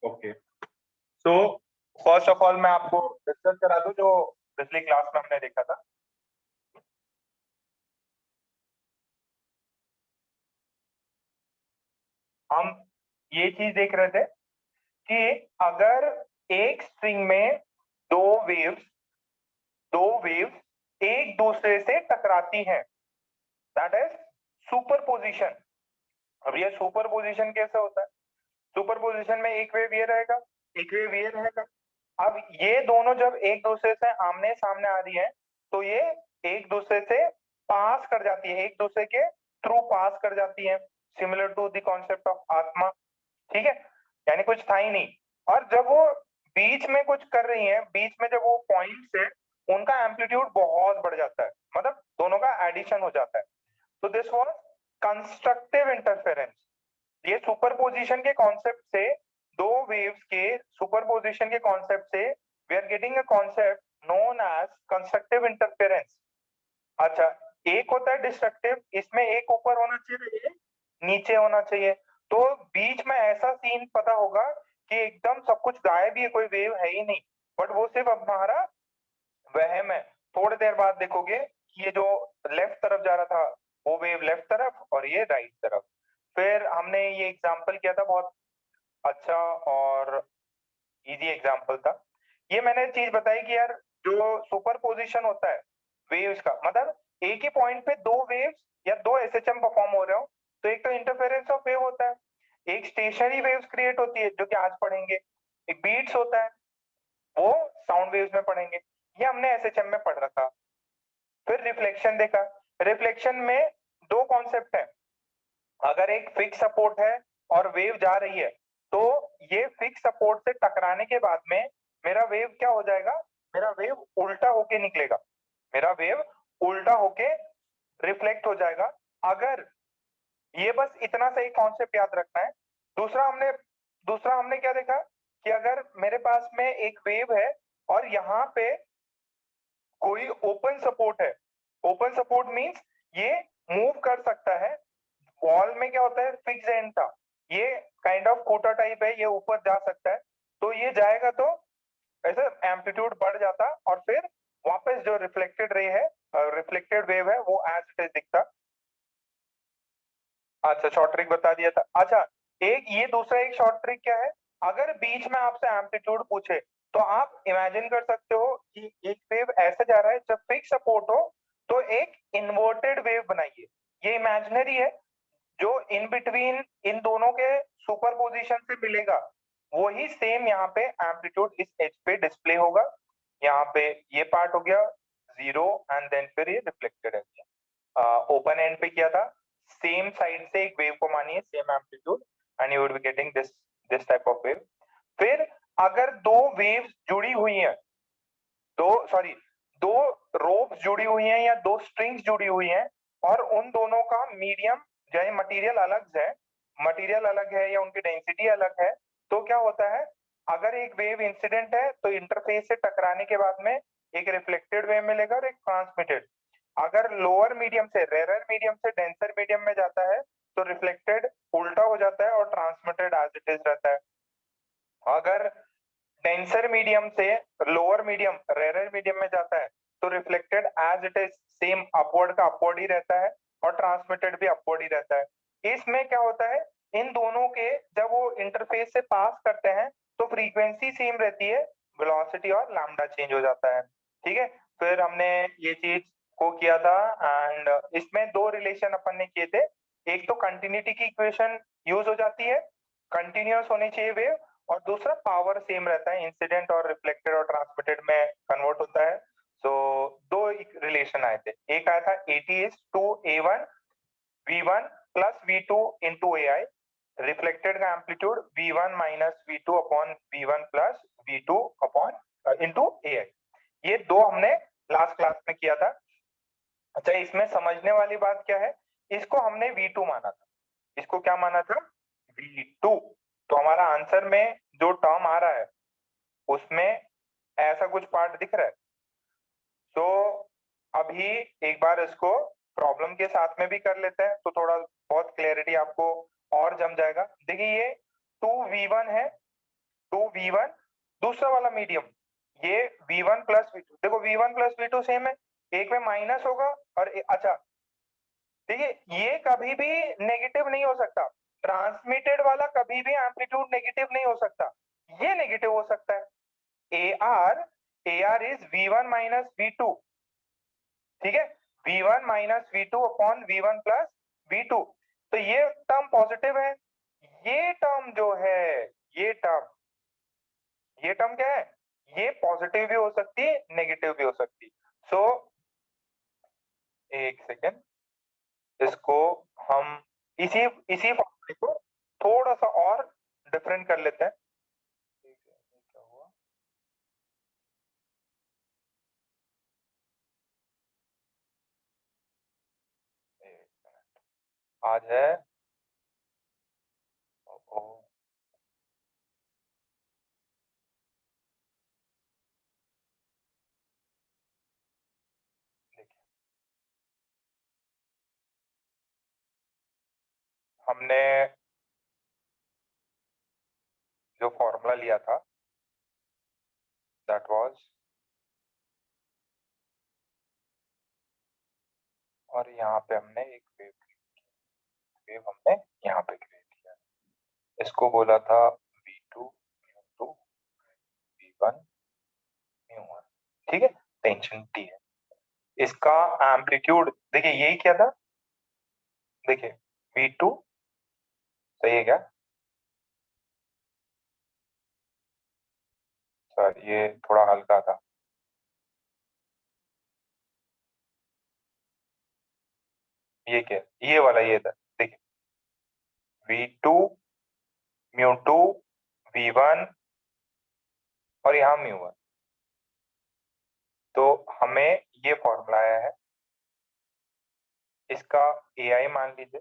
Okay, so first of all मैं आपको discuss करा दूं जो पिछली क्लास में हमने देखा था। हम ये चीज देख रहे थे कि अगर एक स्ट्रिंग में दो वेव्स एक दूसरे से टकराती हैं, दैट इज सुपरपोजिशन। अब ये सुपरपोजिशन कैसे होता है? सुपरपोजिशन में एक वेव ये रहेगा, एक वेव ये रहेगा। अब ये दोनों जब एक दूसरे से आमने सामने आ रही है तो ये एक दूसरे से पास कर जाती है, एक दूसरे के थ्रू पास कर जाती है, similar to the concept of atma. ठीक है, यानी कुछ था ही नहीं। और जब वो बीच में कुछ कर रही है, बीच में जब वो पॉइंट्स है उनका एम्पलीट्यूड बहुत बढ़ जाता है, मतलब दोनों का एडिशन हो जाता है। तो दिस वाज कंस्ट्रक्टिव इंटरफेरेंस। ये सुपरपोजिशन के कॉन्सेप्ट से, दो वेव्स के सुपरपोजिशन के कॉन्सेप्ट से we are getting a concept known as constructive interference. अच्छा, एक होता है डिस्ट्रक्टिव, इसमें एक ऊपर होना चाहिए, एक नीचे होना चाहिए। तो बीच में ऐसा सीन पता होगा कि एकदम सब कुछ गायब ही है, कोई वेव है ही नहीं, बट वो सिर्फ अब हमारा वहम है। थोड़ी देर बाद देखोगे कि ये जो लेफ्ट तरफ जा रहा था वो वेव लेफ्ट तरफ और ये राइट तरफ। फिर हमने ये एग्जांपल किया था, बहुत अच्छा और इजी एग्जांपल था। ये मैंने चीज बताई कि यार जो सुपरपोजिशन होता है वेव्स का, मतलब एक ही पॉइंट पे दो वेव्स या दो एसएचएम परफॉर्म हो रहे हो, तो एक तो इंटरफेरेंस ऑफ वेव होता है, एक स्टेशनरी वेव्स क्रिएट होती है जो कि आज पढ़ेंगे, एक बीट्स होता है वो साउंड वेव्स में पढ़ेंगे, ये हमने एसएचएम में पढ़ रखा। फिर रिफ्लेक्शन देखा। रिफ्लेक्शन में दो कॉन्सेप्ट है, अगर एक फिक्स सपोर्ट है और वेव जा रही है तो ये फिक्स सपोर्ट से टकराने के बाद में मेरा वेव क्या हो जाएगा, मेरा वेव उल्टा होके निकलेगा, मेरा वेव उल्टा होके रिफ्लेक्ट हो जाएगा। अगर ये बस इतना सा ही कॉन्सेप्ट याद रखना है। दूसरा हमने क्या देखा कि अगर मेरे पास में एक वेव है और यहाँ पे कोई ओपन सपोर्ट है, ओपन सपोर्ट मींस ये मूव कर सकता है। वॉल में क्या होता है, फिक्स एंड था, ये काइंड ऑफ कोटा टाइप है, ये ऊपर जा सकता है। तो ये जाएगा तो ऐसे एम्पलीट्यूड बढ़ जाता और फिर वापस जो रिफ्लेक्टेड रे है, रिफ्लेक्टेड वेव है, वो एज इट इज दिखता। अच्छा, शॉर्ट ट्रिक बता दिया था। अच्छा, एक ये दूसरा एक शॉर्ट ट्रिक क्या है, अगर बीच में आपसे एम्पलीट्यूड पूछे तो आप इमेजिन कर सकते हो कि एक वेव ऐसे जा रहा है, जब फिक्स सपोर्ट हो तो एक इन्वर्टेड वेव बनाइए, ये इमेजिनरी है, जो इन बिटवीन इन दोनों के सुपरपोजिशन से मिलेगा वही सेम यहाँ पे एम्पलीट्यूड इस एज पे डिस्प्ले होगा। यहाँ पे ये पार्ट हो गया जीरो एंड देन फिर ये रिफ्लेक्टेड है। ओपन एंड पे किया था, सेम साइड से एक वेव को मानिए, same amplitude, and you would be getting this this type of wave. फिर अगर दो वेव्स जुड़ी हुई हैं, दो रोप्स जुड़ी हुई हैं या दो स्ट्रिंग्स जुड़ी हुई हैं और उन दोनों का मीडियम यानी मटेरियल अलग है या उनकी डेंसिटी अलग है, तो क्या होता है, अगर एक वेव इंसिडेंट है तो इंटरफेस से टकराने के बाद में एक रिफ्लेक्टेड वेव मिलेगा और एक ट्रांसमिटेड। अगर लोअर मीडियम से रेरर मीडियम से डेंसर मीडियम में जाता है तो रिफ्लेक्टेड उल्टा हो जाता है और ट्रांसमिटेड एज इट इज रहता है। अगर डेंसर मीडियम से लोअर मीडियम रेरर मीडियम में जाता है तो reflected as it is same upward का अपवर्ड ही रहता है और ट्रांसमिटेड भी अपवर्ड ही रहता है। इसमें क्या होता है, इन दोनों के जब वो इंटरफेस से पास करते हैं तो फ्रीक्वेंसी सेम रहती है, वेलोसिटी और लैम्डा चेंज हो जाता है। ठीक है, फिर हमने ये चीज को किया था एंड इसमें दो रिलेशन अपन ने किए थे। एक तो कंटिन्यूटी की इक्वेशन यूज हो जाती है, कंटिन्यूअस होनी चाहिए वेव, और दूसरा पावर सेम रहता है, इंसिडेंट और रिफ्लेक्टेड और ट्रांसमिटेड में कन्वर्ट होता है। सो दो रिलेशन आए थे, एक आया था A T is two A one V one plus V two into A I, reflected का amplitude V one minus V two upon V one plus V two upon into A I. ये दो हमने last class में किया था। अच्छा, इसमें समझने वाली बात क्या है, इसको हमने V2 माना था, इसको क्या माना था, V2। तो हमारा आंसर में जो टर्म आ रहा है उसमें ऐसा कुछ पार्ट दिख रहा है। तो अभी एक बार इसको प्रॉब्लम के साथ में भी कर लेते हैं तो थोड़ा बहुत क्लैरिटी आपको और जम जाएगा। देखिए ये 2V1 है 2v1, दूसरा वाला मीडियम ये v1 प्लस v2, देखो v1 प्लस v2 सेम है, एक में माइनस होगा और अच्छा देखिए ये कभी भी नेगेटिव नहीं हो सकता, ट्रांसमिटेड वाला कभी भी एम्पलीट्यूड नेगेटिव नहीं हो सकता, ये नेगेटिव हो सकता है। AR is v1 minus v2, ठीक है, v1 minus v2 upon v1 plus v2, तो ये टर्म पॉजिटिव है, ये टर्म जो है, ये टर्म क्या है, ये पॉजिटिव भी हो सकती है, नेगेटिव भी हो सकती है। सो एक सेकेंड, इसको हम इसी इसी फॉर्मूले को थोड़ा सा और डिफरेंट कर लेते हैं। क्या हुआ, आज है ओ, देखिए हमने जो फॉर्मूला लिया था दैट वाज, और यहाँ पे हमने एक वेव हमने यहाँ पे क्रिएट किया, इसको बोला था v2 v2 v1 v1, ठीक है, टेंशन t है, इसका एम्पलीट्यूड देखिए यही क्या था, देखिए v2 सही है क्या, सर ये थोड़ा हल्का था, ये क्या, ये वाला ये था, देखिए v2 म्यू2 v1 और यहाँ म्यू1, तो हमें ये फॉर्मूला आया है, इसका AI मान लीजिए,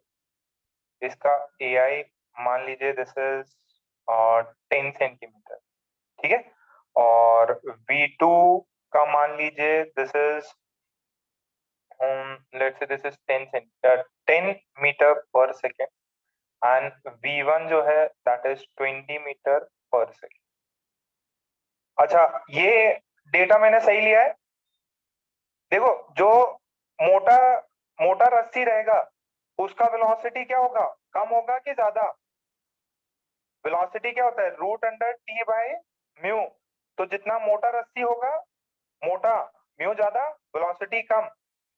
इसका AI मान लीजिए दिस इज 10 सेंटीमीटर, ठीक है, और v2 का मान लीजिए this is let's say this is 10 metre पर सेकेंड, एंड v1 जो है दैट इज 20 मीटर पर सेकेंड। अच्छा ये डेटा मैंने सही लिया है, देखो जो मोटा मोटा रस्सी रहेगा उसका वेलोसिटी क्या होगा, कम होगा कि ज्यादा, वेलोसिटी क्या होता है root under T by mu, तो जितना मोटा रस्सी होगा मोटा, म्यू ज्यादा वेलोसिटी कम,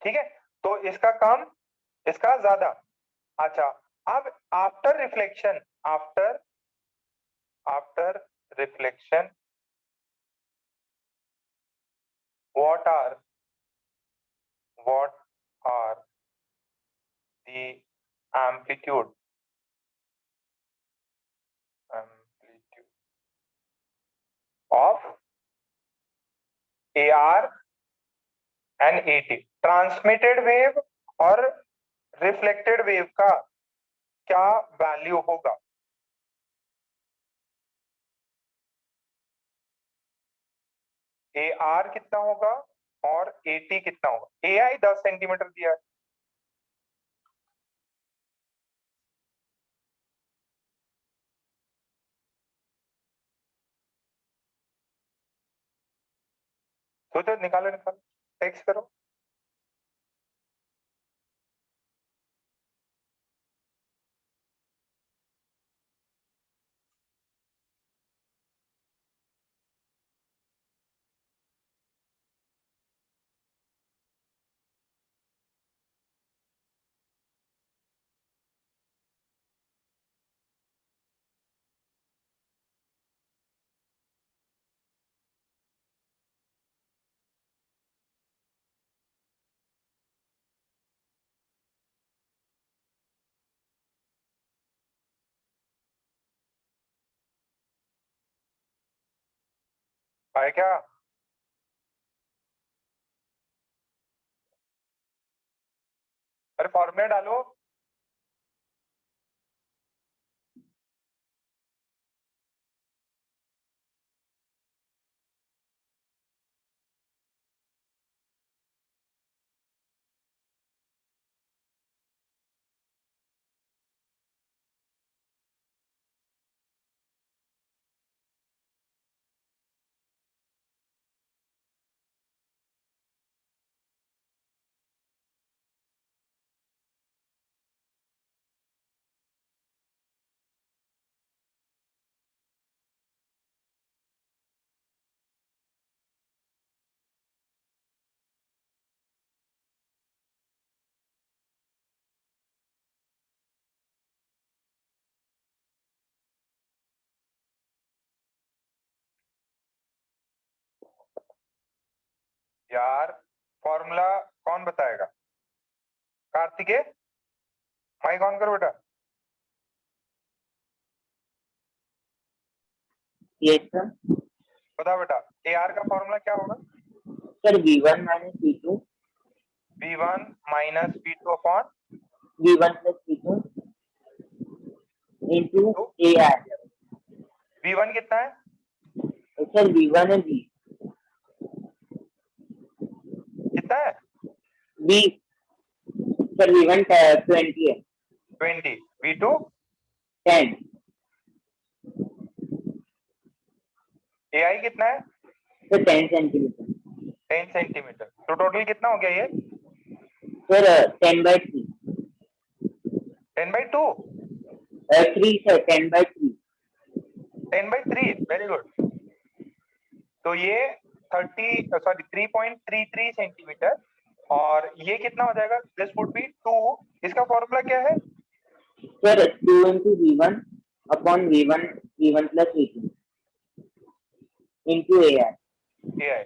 ठीक है, तो इसका कम इसका ज्यादा। अच्छा अब after after reflection what are what are the amplitude amplitude of AR and AT, transmitted wave और रिफ्लेक्टेड वेव का क्या वैल्यू होगा, AR कितना होगा और AT कितना होगा, AI 10 सेंटीमीटर दिया है, सोचो निकालो निकालो, टेक्स्ट करो। आए क्या, अरे फॉर्मूला डालो। यार फॉर्मूला कौन बताएगा? कार्तिकेय, माइक ऑन करो बेटा। Yes sir. बता बेटा, ए आर का फॉर्मूला क्या होगा? Sir V1 minus V2 V1 minus V2 upon V1 plus V2 into AR। V1 कितना है? सर V1 है कितना है? V सर V1 20 है। 20। V2 10 AI कितना है? Sir 10 centimetre. 10 सेंटीमीटर। तो टोटल कितना हो गया ये? सर 10/3 10/2। 3 sir 10/3 10/3, very good. तो ये 3.33 सेंटीमीटर, और ये कितना हो जाएगा? This would B 2। इसका फॉर्मूला क्या है? Sir 2 into V1 upon V1 plus V2 into AR। AI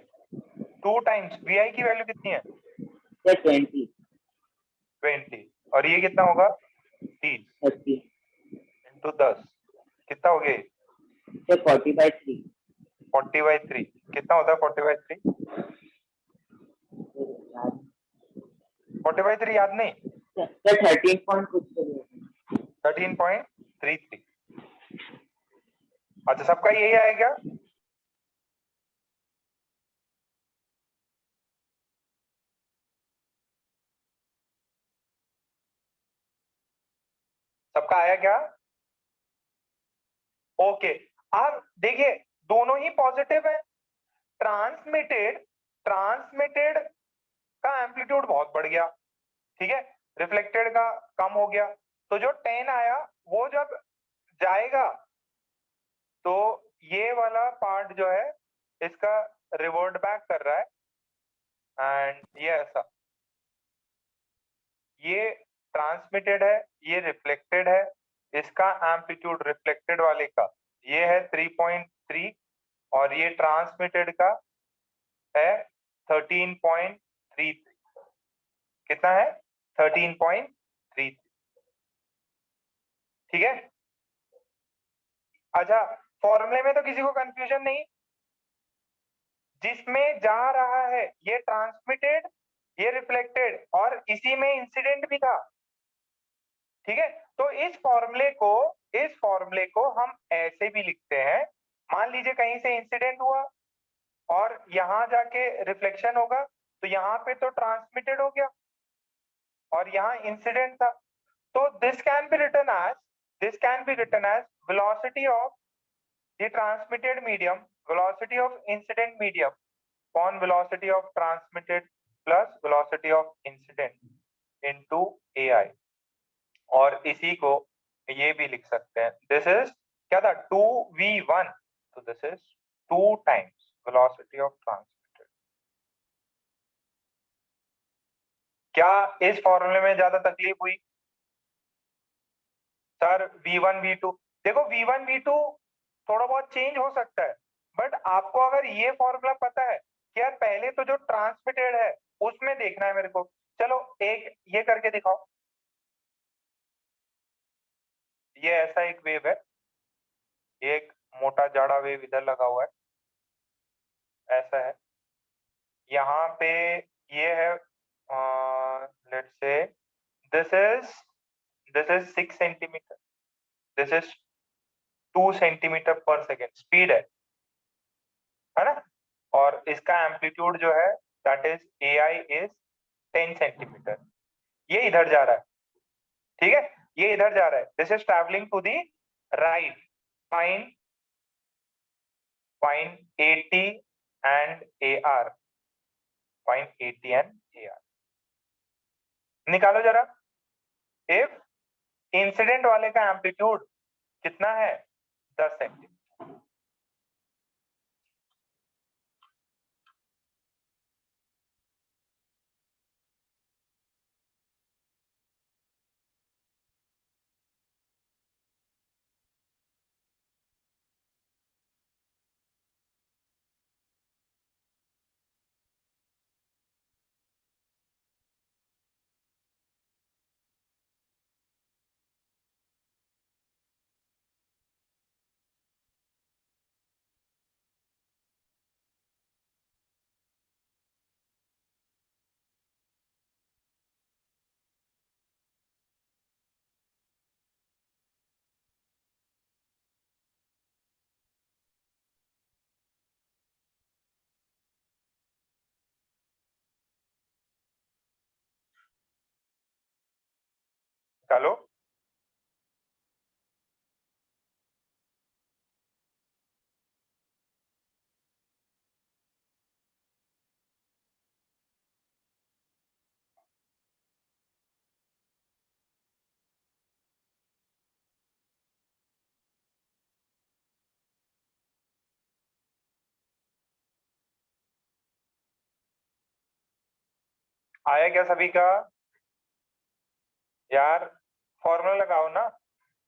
2 times VI की वैल्यू कितनी है? सर 20 और ये कितना होगा? 30 30 इंटू 10 कितना हो गया? सर 40/3 40/3 कितना होता है? 40/3 40/3 याद नहीं? सर 13 पॉइंट कुछ 13.33। अच्छा, सबका यही आएगा? सबका आया क्या? ओके। अब देखिए, दोनों ही पॉजिटिव है। ट्रांसमिटेड ट्रांसमिटेड का एम्पलीट्यूड बहुत बढ़ गया, ठीक है, रिफ्लेक्टेड का कम हो गया। तो जो 10 आया वो जब जाएगा तो ये वाला पार्ट जो है इसका रिवर्ट बैक कर रहा है, एंड ये ऐसा, ये ट्रांसमिटेड है, ये रिफ्लेक्टेड है। इसका एम्पलीट्यूड रिफ्लेक्टेड वाले का ये है 3.3, और ये ट्रांसमिटेड का है 13.33। कितना है? 13.33। ठीक है। अच्छा, फॉर्मूले में तो किसी को कंफ्यूजन नहीं? जिसमें जा रहा है ये ट्रांसमिटेड, ये रिफ्लेक्टेड, और इसी में इंसिडेंट भी था, ठीक है। तो इस फॉर्मूले को हम ऐसे भी लिखते हैं। मान लीजिए कहीं से इंसिडेंट हुआ और यहां जाके रिफ्लेक्शन होगा, तो यहाँ पे तो ट्रांसमिटेड हो गया और यहाँ इंसिडेंट था। तो this can be written as velocity of the transmitted medium, velocity of incident medium upon velocity of transmitted plus velocity of incident into AI। और इसी को ये भी लिख सकते हैं, दिस इज क्या था? 2v1, तो this is 2 times velocity of transmitted. क्या इस फॉर्मूले में ज्यादा तकलीफ हुई? सर v1 v2, देखो v1 v2 थोड़ा बहुत चेंज हो सकता है, बट आपको अगर ये फॉर्मूला पता है कि यार पहले तो जो ट्रांसमिटेड है उसमें देखना है मेरे को। चलो एक ये करके दिखाओ। ये ऐसा एक वेव है, एक मोटा जाड़ा वेव इधर लगा हुआ है, ऐसा है। यहाँ पे ये है, let's say this is this is 6 centimetre, this is 2 centimetre पर सेकेंड स्पीड है ना? और इसका एम्पलीट्यूड जो है that is AI is 10 centimetre. ये इधर जा रहा है, ठीक है, ये इधर जा रहा है। This is travelling to the right. Find find AT and AR, find AT and AR। निकालो जरा। इफ इंसिडेंट वाले का एम्पलीट्यूड कितना है? 10 सेंटीमीटर। निकालो। आया क्या सभी का? यार फॉर्मूला लगाओ ना।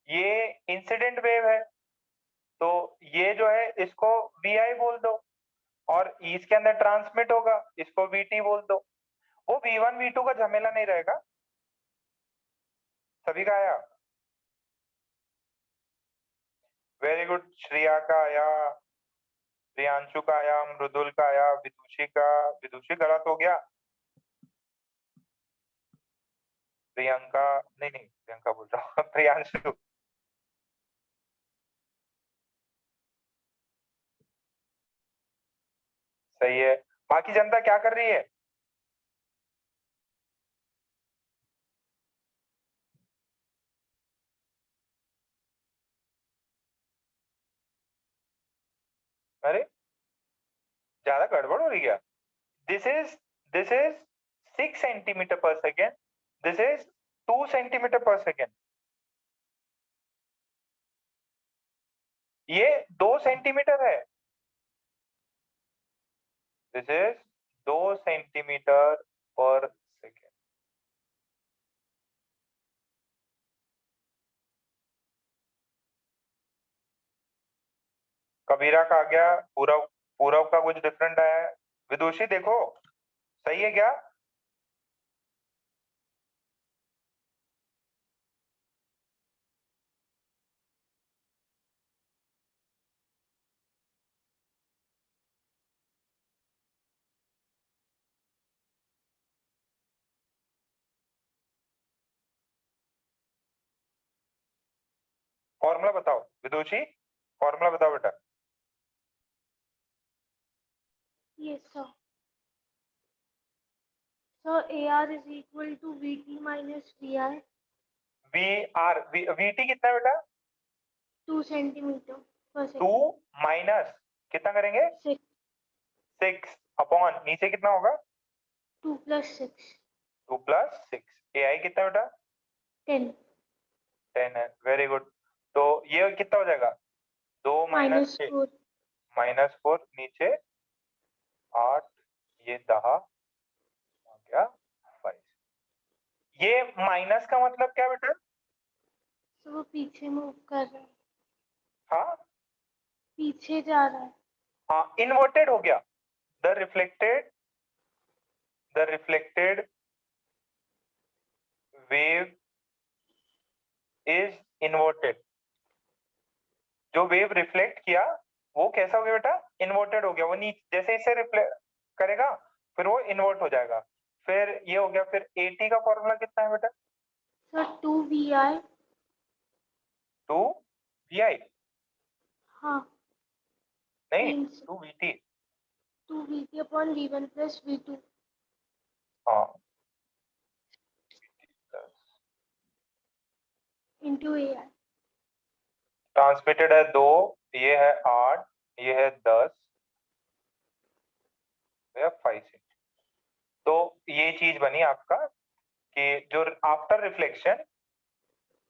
ये इंसिडेंट वेव है, तो ये जो है इसको वी आई बोल दो, और इसके अंदर ट्रांसमिट होगा, इसको वी टी बोल दो। वो वी वन वी टू का झमेला नहीं रहेगा। सभी का आया? Very good. श्रेया का आया, प्रियांशु का आया, मृदुल का आया, विदुषी का। विदुषी गलत हो गया। प्रियंका, नहीं नहीं, प्रियंका बोल रहा हूँ प्रियांशु। सही है। बाकी जनता क्या कर रही है? अरे ज्यादा गड़बड़ हो रही है। दिस इज 6 सेंटीमीटर पर सेकेंड, दिस इज 2 सेंटीमीटर पर सेकेंड। ये 2 सेंटीमीटर है। दिस इज 2 सेंटीमीटर पर सेकेंड। कबीरा का आ गया। पूरव, पूरव का कुछ डिफरेंट आया है। विदुषी देखो, सही है क्या? फॉर्मूला बताओ विदुषी, फॉर्मूला बताओ बेटा। Yes, sir. So AR is equal to VT minus VI. VT कितना है बेटा? 2 centimeter per 2 second. माइनस कितना करेंगे? 6. 6 अपॉन नीचे कितना होगा? 2 plus 6. 2 प्लस 6। ए आई कितना बेटा? 10. 10 है। Very good. तो ये कितना हो जाएगा? 2 माइनस Minus 4. -4 नीचे 8, ये 10 हो गया 5। ये माइनस का मतलब क्या बेटा? So वो पीछे मूव कर रहा है, हाँ पीछे जा रहा है। हाँ, इन्वर्टेड हो गया। The reflected wave is inverted. जो वेव रिफ्लेक्ट किया वो कैसा हो गया बेटा? इन्वर्टेड हो गया। वो नीचे जैसे इसे रिफ्लेक्ट करेगा फिर वो इन्वर्ट हो जाएगा। फिर ये हो गया। फिर एटी का फॉर्मूला कितना है बेटा? So 2 VI. 2 वी आई, हाँ, नहीं means 2 we T. 2 VT upon V1 plus V2 हाँ into AI. ट्रांसमिटेड है 2, ये है 8, ये है 10, ये 5। तो ये चीज बनी आपका कि जो आफ्टर रिफ्लेक्शन,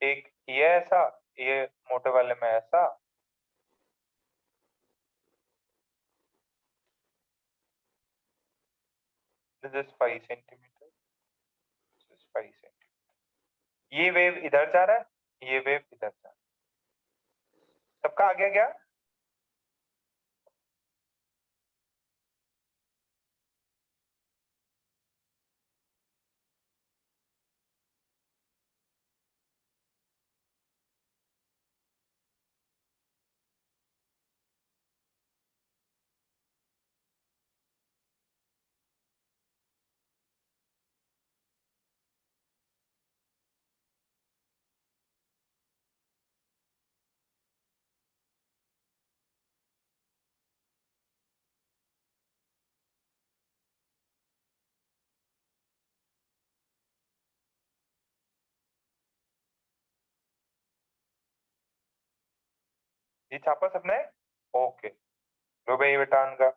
एक ये ऐसा, ये मोटे वाले में ऐसा, this is 5 centimetre, this is 5 centimetre. ये वेव इधर जा रहा है, ये वेव इधर जा रहा है। सबका आ गया क्या? ये छापा सबने? ओके, लो भाई बेटा का।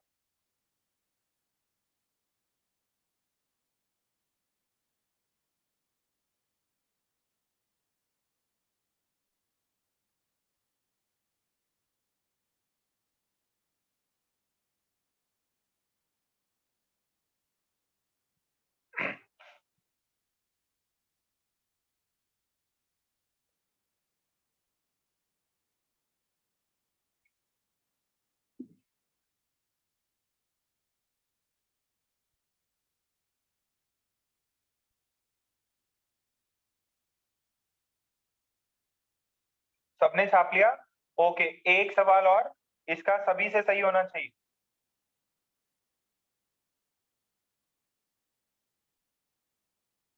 सबने छाप लिया? ओके, एक सवाल और, इसका सभी से सही होना चाहिए।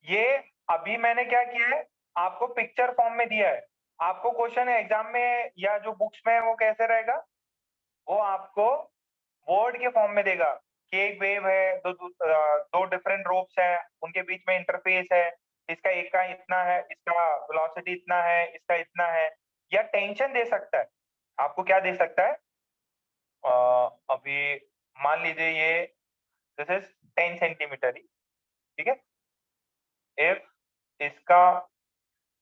ये अभी मैंने क्या किया है, आपको पिक्चर फॉर्म में दिया है। आपको क्वेश्चन एग्जाम में या जो बुक्स में है वो कैसे रहेगा, वो आपको वर्ड के फॉर्म में देगा कि एक वेव है, दो डिफरेंट रोप्स हैं, उनके बीच में इंटरफेस है, इसका एक का इतना है, इसका वेलोसिटी इतना है, इसका इतना है, या टेंशन दे सकता है। आपको क्या दे सकता है, अभी मान लीजिए ये दिस इज 10 सेंटीमीटर ही, ठीक है। इफ इसका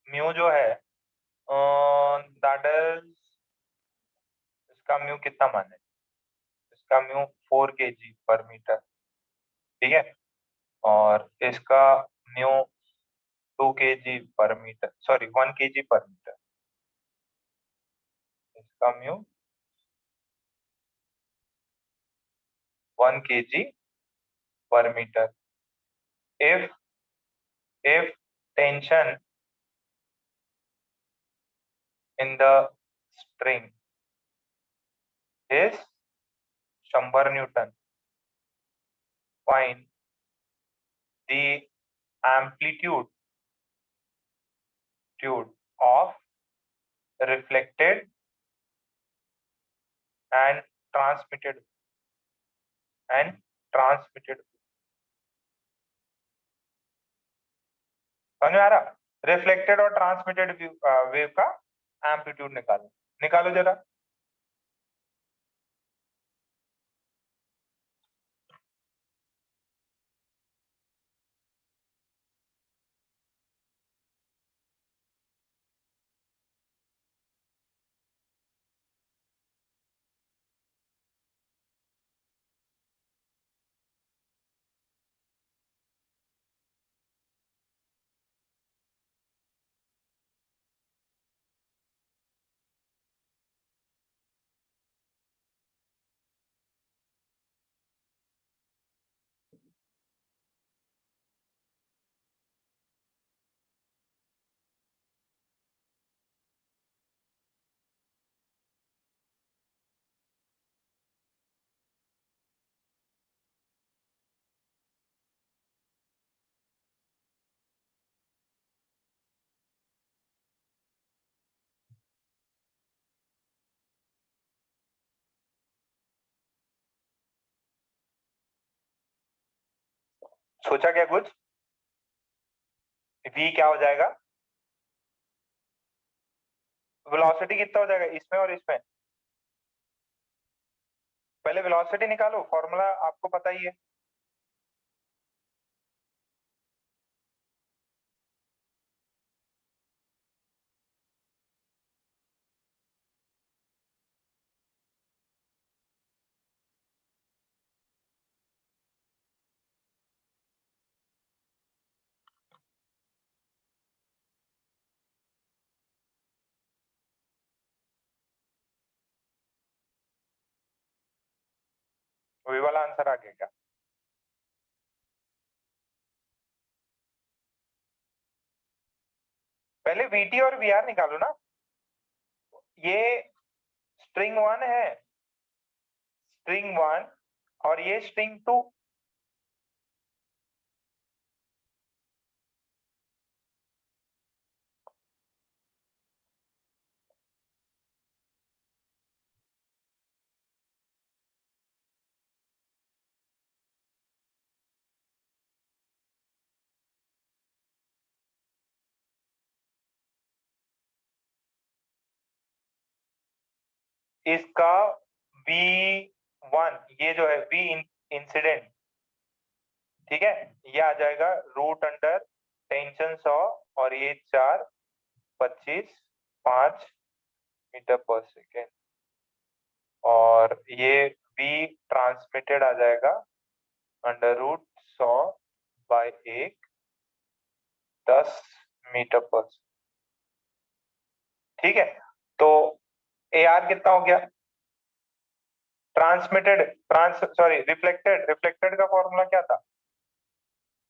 म्यू जो है दैट इज, इसका म्यू कितना माने, इसका म्यू 4 kg पर मीटर, ठीक है, और इसका म्यू 2 kg पर मीटर, सॉरी 1 kg पर मीटर, इसका म्यू 1 kg पर metre. if tension in the string is 100 Newton, find the amplitude of reflected and transmitted समझ में आ रहा? रिफ्लेक्टेड और ट्रांसमिटेड वेव का एम्पलीट्यूड निकालो, निकालो जरा। सोचा क्या कुछ? v क्या हो जाएगा, वेलोसिटी कितना हो जाएगा इसमें और इसमें? पहले वेलोसिटी निकालो, फॉर्मूला आपको पता ही है। वही वाला आंसर आ गया क्या? पहले vt और vr निकालो ना। ये स्ट्रिंग 1 है, स्ट्रिंग 1, और ये स्ट्रिंग 2। इसका V1 ये जो है V इंसिडेंट, ठीक है, ये आ जाएगा रूट अंडर टेंशन 100 और ये 4 25 5 मीटर पर सेकेंड और ये V ट्रांसमिटेड आ जाएगा अंडर रूट 100 बाय 1 10 मीटर पर सेकेंड। ठीक है, तो AR कितना हो गया? ट्रांसमिटेड रिफ्लेक्टेड का फॉर्मूला क्या था?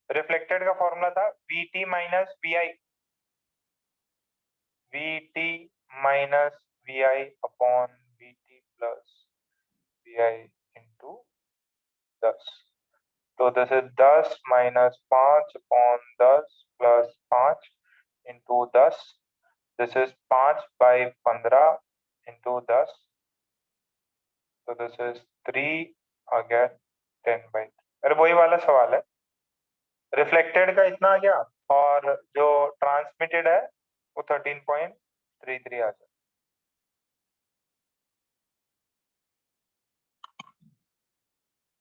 रिफ्लेक्टेड का फॉर्मूला था VT minus VI upon VT plus VI into 10। तो this is 10 minus 5 upon 10 plus 5 into 10। This is 5 by 15 into 10। तो दिस इज 3 आ गया 10 बाई। अरे वही वाला सवाल है, रिफ्लेक्टेड का इतना आ गया और जो ट्रांसमिटेड है वो 13.33 आ जाए।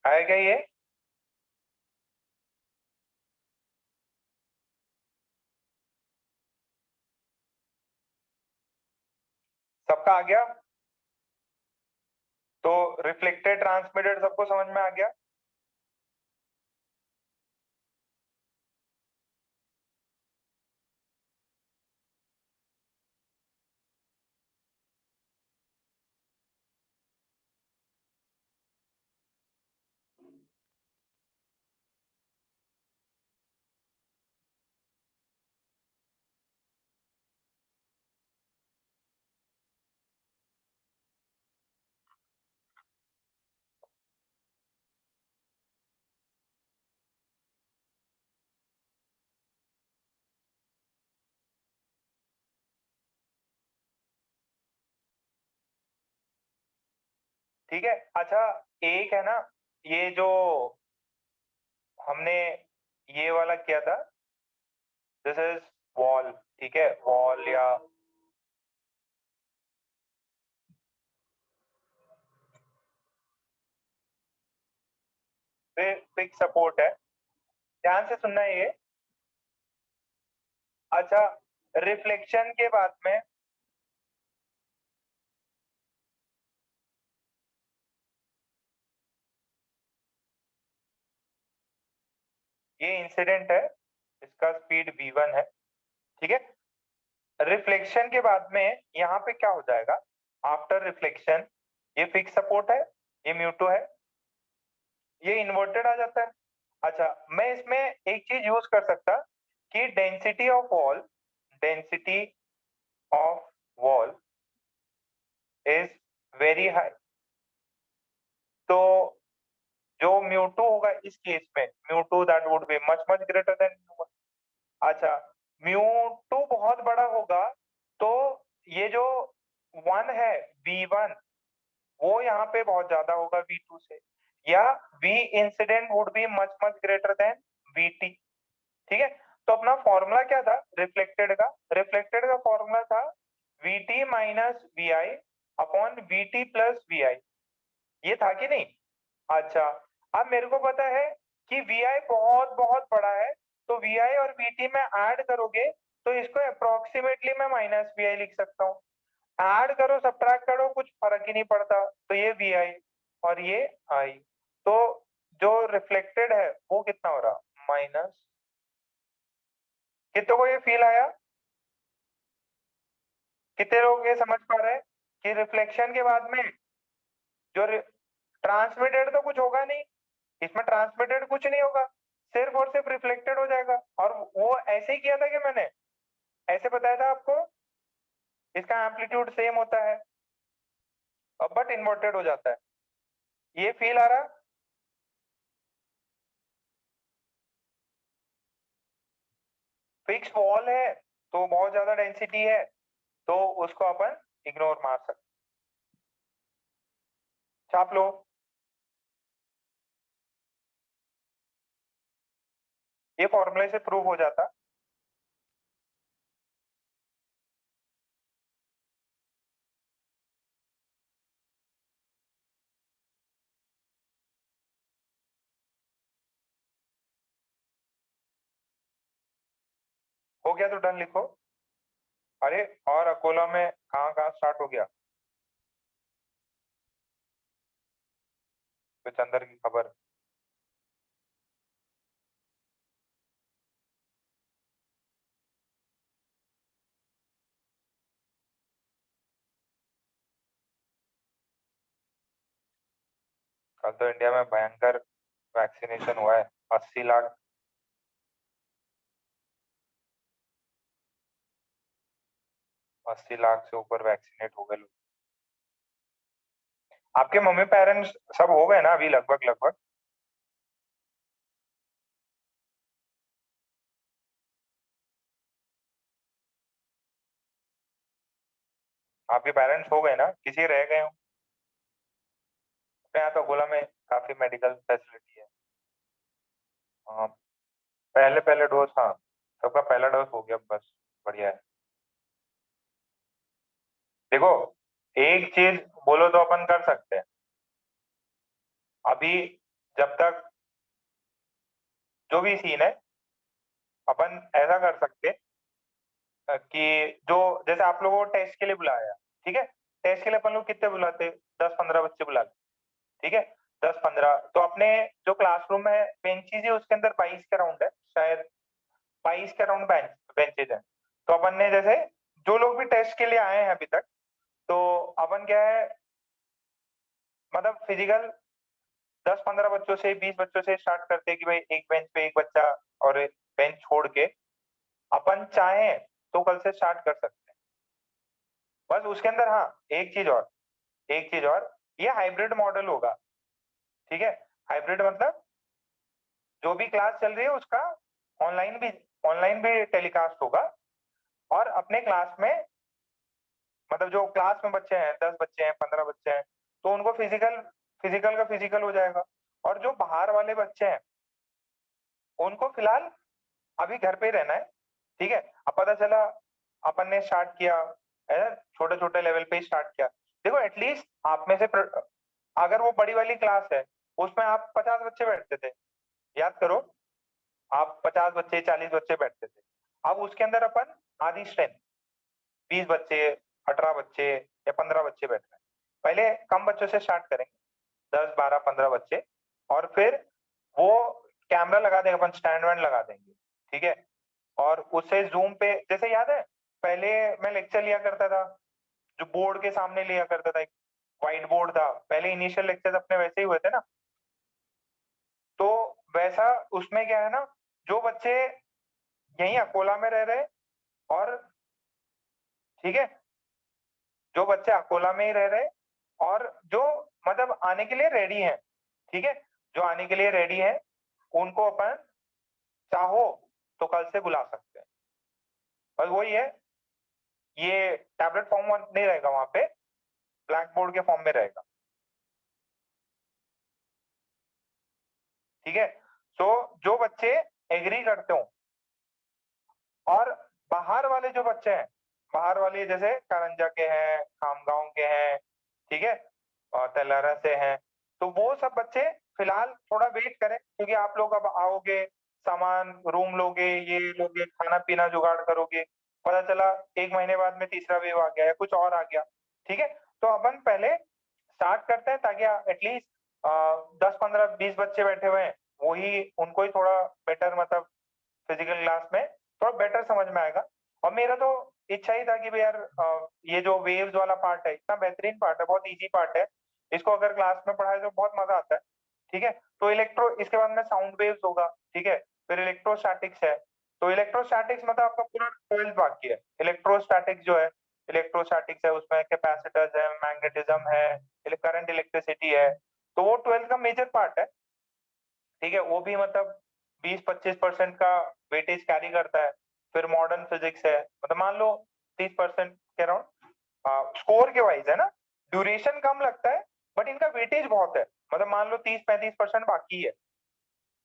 आएगा ये? सबका आ गया? तो रिफ्लेक्टेड ट्रांसमिटेड सबको समझ में आ गया? ठीक है, अच्छा एक है ना, ये जो हमने ये वाला किया था, दिस इज वॉल, ठीक है, वॉल या फिक्स सपोर्ट है। ध्यान से सुनना है ये। अच्छा, रिफ्लेक्शन के बाद में ये इंसिडेंट है, इसका स्पीड v1 है, ठीक है। रिफ्लेक्शन के बाद में यहाँ पे क्या हो जाएगा? आफ्टर रिफ्लेक्शन ये फिक्स सपोर्ट है, ये म्यू2 है, ये इन्वर्टेड आ जाता है। अच्छा, मैं इसमें एक चीज यूज कर सकता कि density of wall is very high. तो जो म्यू2 होगा इस केस में, mu two that would be much much greater than mu one. अच्छा, म्यू2 बहुत बड़ा होगा तो ये जो 1 है v1 वो यहाँ पे बहुत ज्यादा होगा v2 से, या v incident would be much much greater then vt। ठीक है, तो अपना फॉर्मूला क्या था रिफ्लेक्टेड का फॉर्मूला था vt minus vi upon vt plus vi, ये था कि नहीं? अच्छा, अब मेरे को पता है कि vi बहुत बहुत बड़ा है, तो vi और vt में ऐड करोगे तो इसको अप्रोक्सीमेटली मैं माइनस vi लिख सकता हूँ। ऐड करो सब्ट्रैक्ट करो कुछ फर्क ही नहीं पड़ता, तो ये vi और ये i, तो जो रिफ्लेक्टेड है वो कितना हो रहा? माइनस। कितनों को ये फील आया? कितने लोग ये समझ पा रहे हैं कि रिफ्लेक्शन के बाद में जो ट्रांसमिटेड तो कुछ होगा नहीं, इसमें ट्रांसमिटेड कुछ नहीं होगा, सिर्फ और सिर्फ रिफ्लेक्टेड हो जाएगा। और वो ऐसे ही किया था कि मैंने ऐसे बताया था आपको, इसका एम्पलीट्यूड सेम होता है बट इन्वर्टेड हो जाता है। ये फील आ रहा? फिक्स वॉल है तो बहुत ज्यादा डेंसिटी है, तो उसको अपन इग्नोर मार सकते। छाप लो। ये फॉर्मूले से प्रूव हो जाता। हो गया तो डन लिखो। अरे और अकोला में कहाँ कहाँ स्टार्ट हो गया, तो चंदर की खबर। कल तो इंडिया में भयंकर वैक्सीनेशन हुआ है, 80 लाख। 80 लाख से ऊपर वैक्सीनेट हो गए लोग। आपके मम्मी पेरेंट्स सब हो गए ना अभी लगभग लगभग? आपके पेरेंट्स हो गए ना, किसी रह गए हो? अपने यहाँ तो अकोला में काफी मेडिकल फैसिलिटी है। हाँ, पहले पहले डोज, हाँ सबका पहला डोज हो गया, बस बढ़िया है। देखो, एक चीज बोलो तो अपन कर सकते हैं अभी, जब तक जो भी सीन है, अपन ऐसा कर सकते कि जो, जैसे आप लोगों को टेस्ट के लिए बुलाया, ठीक है, टेस्ट के लिए अपन लोग कितने बुलाते, 10-15 बच्चे बुलाते, ठीक है, 10-15। तो अपने जो क्लासरूम में बेंचेज है उसके अंदर 22 के राउंड है शायद, 22 के राउंड बेंचेज है। तो अपन ने जैसे जो लोग भी टेस्ट के लिए आए हैं अभी तक, तो अपन क्या है, मतलब फिजिकल 10-15 बच्चों से, 20 बच्चों से स्टार्ट करते हैं कि भाई एक बेंच पे एक बच्चा, और एक बेंच छोड़ के अपन चाहें तो कल से स्टार्ट कर सकते हैं। बस उसके अंदर हाँ, एक चीज और, एक चीज और, ये हाइब्रिड मॉडल होगा, ठीक है। हाइब्रिड मतलब जो भी क्लास चल रही है उसका ऑनलाइन भी टेलीकास्ट होगा, और अपने क्लास में, मतलब जो क्लास में बच्चे हैं, 10 बच्चे हैं, 15 बच्चे हैं, तो उनको फिजिकल फिजिकल का फिजिकल हो जाएगा। और जो बाहर वाले बच्चे हैं उनको फिलहाल अभी घर पे ही रहना है, ठीक है। अब पता चला अपन ने स्टार्ट किया, छोटे छोटे लेवल पे ही स्टार्ट किया। देखो एटलीस्ट आप में से अगर वो बड़ी वाली क्लास है उसमें आप 50 बच्चे बैठते थे, याद करो, आप 50 बच्चे 40 बच्चे बैठते थे। अब उसके अंदर अपन आधी स्ट्रेंथ, 20 बच्चे, 18 बच्चे या 15 बच्चे बैठ रहे हैं। पहले कम बच्चों से स्टार्ट करेंगे, 10-12-15 बच्चे, और फिर वो कैमरा लगा देंगे अपन, स्टैंड वैंड लगा देंगे, ठीक है। और उससे जूम पे, जैसे याद है पहले मैं लेक्चर लिया करता था, जो बोर्ड के सामने लिया करता था, एक व्हाइट बोर्ड था, पहले इनिशियल लेक्चर अपने वैसे ही हुए थे ना। तो वैसा उसमें क्या है ना, जो बच्चे यहीं अकोला में रह रहे, और ठीक है, जो बच्चे अकोला में ही रह रहे, और जो मतलब आने के लिए रेडी हैं, ठीक है, जो आने के लिए रेडी हैं, उनको अपन चाहो तो कल से बुला सकते हैं। बस वही है, ये टैबलेट फॉर्म नहीं रहेगा वहां पे, ब्लैक बोर्ड के फॉर्म में रहेगा, ठीक है। सो जो बच्चे एग्री करते हो, और बाहर वाले जो बच्चे हैं, बाहर वाले जैसे कारंजा के हैं, खामगांव के हैं, ठीक है, और तेलारा से हैं, तो वो सब बच्चे फिलहाल थोड़ा वेट करें, क्योंकि आप लोग अब आओगे, सामान रूम लोगे, ये लोगे, खाना पीना जुगाड़ करोगे, पता चला एक महीने बाद में तीसरा वेव आ गया या कुछ और आ गया, ठीक है। तो अपन पहले स्टार्ट करते हैं ताकि एटलीस्ट 10-15-20 बच्चे बैठे हुए हैं, वही उनको ही थोड़ा बेटर, मतलब फिजिकल क्लास में थोड़ा बेटर समझ में आएगा। और मेरा तो इच्छा ही था कि भाई यार, ये जो वेव्स वाला पार्ट है इतना बेहतरीन पार्ट है, बहुत इजी पार्ट है, इसको अगर क्लास में पढ़ाए तो बहुत मजा आता है, ठीक है। तो इलेक्ट्रो, इसके बाद में साउंड वेव्स होगा, ठीक है, फिर इलेक्ट्रोस्टैटिक्स है। तो इलेक्ट्रोस्टैटिक्स मतलब आपका पूरा 12 बाकी है। इलेक्ट्रोस्टैटिक्स जो है, इलेक्ट्रोस्टैटिक्स है, उसमें कैपेसिटर्स है, मैग्नेटिज्म है, करंट, इलेक्ट्रिसिटी है, तो वो 12 का मेजर पार्ट है, ठीक है। वो भी मतलब 20-25% का वेटेज कैरी करता है। फिर मॉडर्न फिजिक्स है, मतलब मान लो 30% के अराउंड स्कोर के वाइज है ना, ड्यूरेशन कम लगता है, बट इनका वेटेज बहुत है, मतलब मान लो 30-35% बाकी है,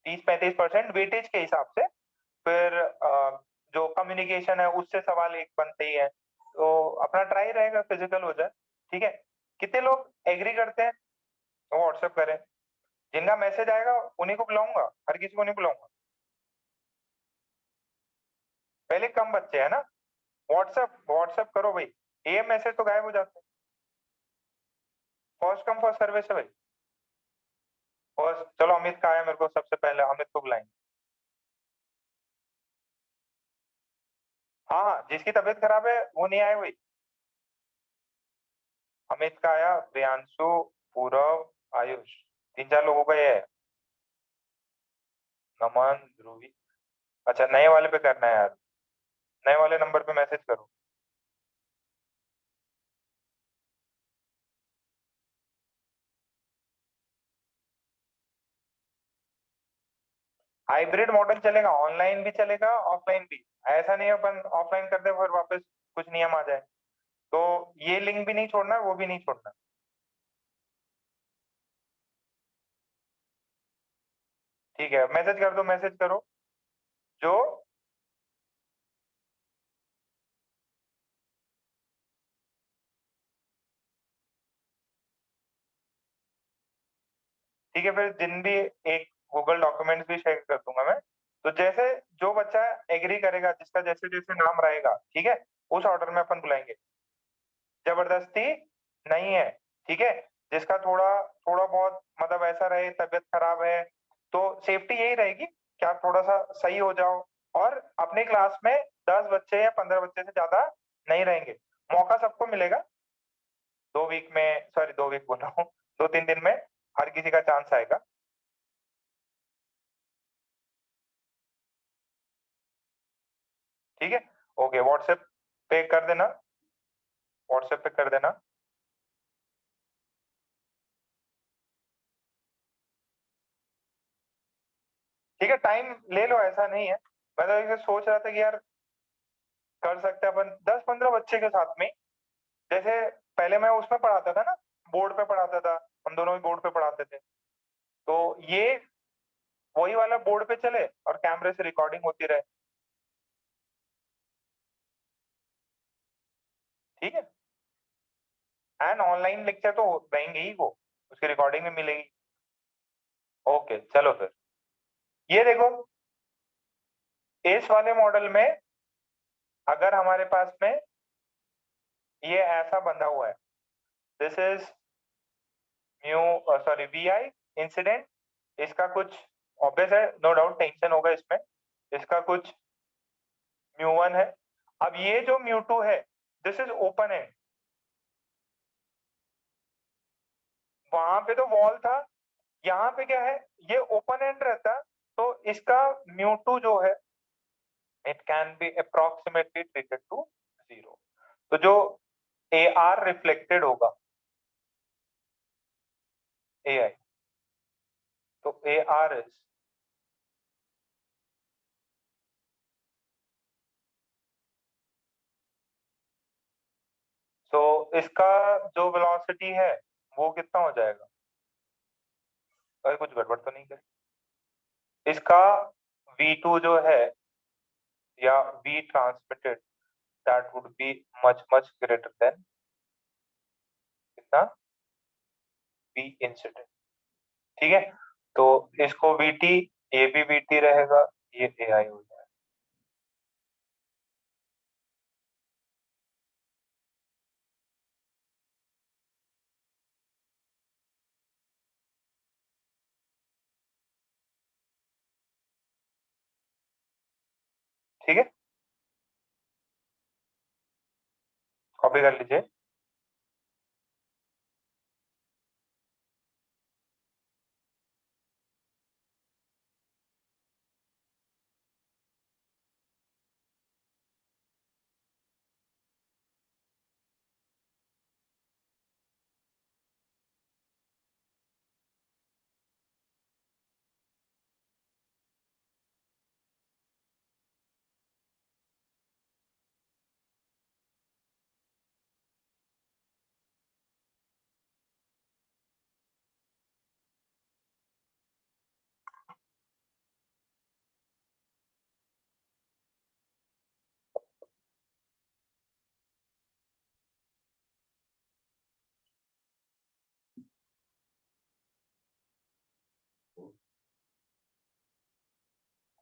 30-35% वेटेज के हिसाब से। फिर जो कम्युनिकेशन है उससे सवाल एक बनते ही है, तो अपना ट्राई रहेगा फिजिकल हो जाए, ठीक है। कितने लोग एग्री करते हैं तो व्हाट्सएप करें, जिनका मैसेज आएगा उन्हीं को बुलाऊंगा, हर किसी को नहीं बुलाऊंगा। पहले कम बच्चे है ना, व्हाट्सएप व्हाट्सएप करो भाई, ये मैसेज तो गायब हो जाते हैं। फर्स्ट कम फर्स्ट सर्विस है भाई। फर्स्ट चलो अमित का आया, मेरे को सबसे पहले अमित को बुलाएंगे। हाँ हाँ, जिसकी तबीयत खराब है वो नहीं आए भाई। अमित का आया, प्रियांशु, पूरव, आयुष, 3-4 लोगों का ये है। नमन, ध्रुवी। अच्छा नए वाले पे करना है यार, नए वाले नंबर पे मैसेज करो। हाइब्रिड मॉडल चलेगा, ऑनलाइन भी चलेगा ऑफलाइन भी। ऐसा नहीं है अपन ऑफलाइन कर दे फिर वापस कुछ नियम आ जाए। तो ये लिंक भी नहीं छोड़ना, वो भी नहीं छोड़ना। ठीक है, मैसेज कर दो, मैसेज करो जो। ठीक है, फिर जिन भी एक गूगल डॉक्यूमेंट्स भी शेयर कर दूंगा मैं। तो जैसे जो बच्चा एग्री करेगा, जिसका जैसे जैसे नाम रहेगा, ठीक है, उस ऑर्डर में अपन बुलाएंगे। जबरदस्ती नहीं है, ठीक है। जिसका थोड़ा थोड़ा बहुत मतलब ऐसा रहे, तबीयत खराब है, तो सेफ्टी यही रहेगी कि आप थोड़ा सा सही हो जाओ। और अपने क्लास में 10 बच्चे या 15 बच्चे से ज्यादा नहीं रहेंगे। मौका सबको मिलेगा, 2 वीक में, सॉरी 2 वीक बोल रहा हूँ, 2-3 दिन में हर किसी का चांस आएगा। ठीक है, ओके, व्हाट्सएप पे कर देना, व्हाट्सएप पे कर देना। ठीक है, टाइम ले लो, ऐसा नहीं है। मैं तो ये सोच रहा था कि यार कर सकते हैं अपन 10-15 बच्चे के साथ में। जैसे पहले मैं उसमें पढ़ाता था ना, बोर्ड पे पढ़ाता था, हम दोनों ही बोर्ड पे पढ़ाते थे। तो ये वही वाला बोर्ड पे चले और कैमरे से रिकॉर्डिंग होती रहे। ठीक है, एंड ऑनलाइन लेक्चर तो रहेंगे ही वो, उसकी रिकॉर्डिंग भी मिलेगी। ओके चलो फिर, ये देखो, इस वाले मॉडल में अगर हमारे पास में ये ऐसा बंधा हुआ है, this is mu, sorry V I incident. इसका कुछ ऑब्वियस है, नो डाउट टेंशन होगा इसमें। इसका कुछ म्यू 1 है। अब ये जो म्यू 2 है, दिस इज ओपन एंड। वहां पे तो वॉल था, यहाँ पे क्या है, ये ओपन एंड रहता। तो इसका म्यू 2 जो है, it can be approximately treated to 0। तो जो ए आर रिफ्लेक्टेड होगा, ए आई, तो ए आर इज, तो इसका जो वेलोसिटी है वो कितना हो जाएगा? अरे कुछ गड़बड़ तो नहीं करी? इसका V2 जो है, या V transmitted, that would be much much greater then कितना, V इंसिडेंट। ठीक है, तो इसको VT, ये भी VT रहेगा, ये AI हो जाएगा। ठीक है, कॉपी कर लीजिए।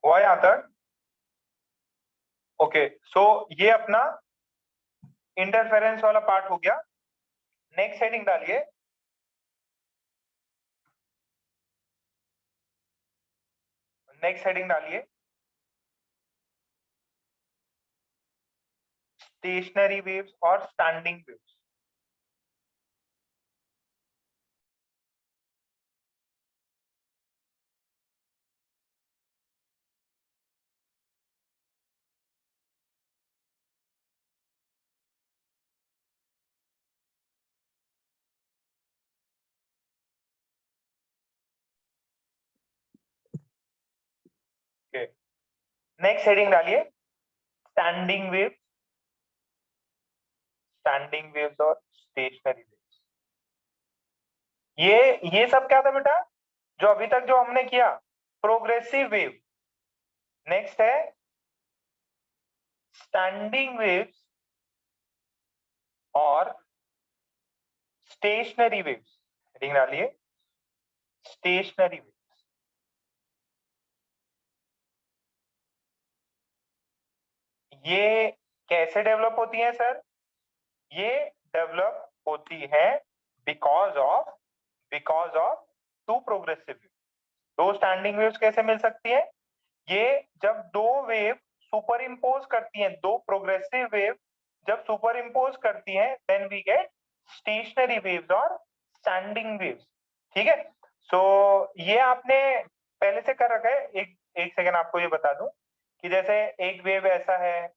हुआ यहाँ तक? ओके, सो ये अपना इंटरफेरेंस वाला पार्ट हो गया। नेक्स्ट हेडिंग डालिए, नेक्स्ट हेडिंग डालिए, स्टेशनरी वेव्स और standing waves. Okay, next heading डालिए, स्टैंडिंग वेव्स, स्टैंडिंग वेव्स और स्टेशनरी वेव्स। ये सब क्या था बेटा, जो अभी तक जो हमने किया, प्रोग्रेसिव वेव। नेक्स्ट है स्टैंडिंग वेव्स और स्टेशनरी वेव्स। हेडिंग डालिए, स्टेशनरी वेव्स। ये कैसे डेवलप होती है सर? ये डेवलप होती है because of two progressive wave. दो स्टैंडिंग वेव्स कैसे मिल सकती है? ये जब दो वेव सुपर इम्पोज करती हैं, दो प्रोग्रेसिव वेव जब सुपर इम्पोज करती हैं, then we get stationary waves और स्टैंडिंग वेव्स। ठीक है, सो ये आपने पहले से कर रखा है। एक सेकंड आपको ये बता दूं कि जैसे एक वेव ऐसा है,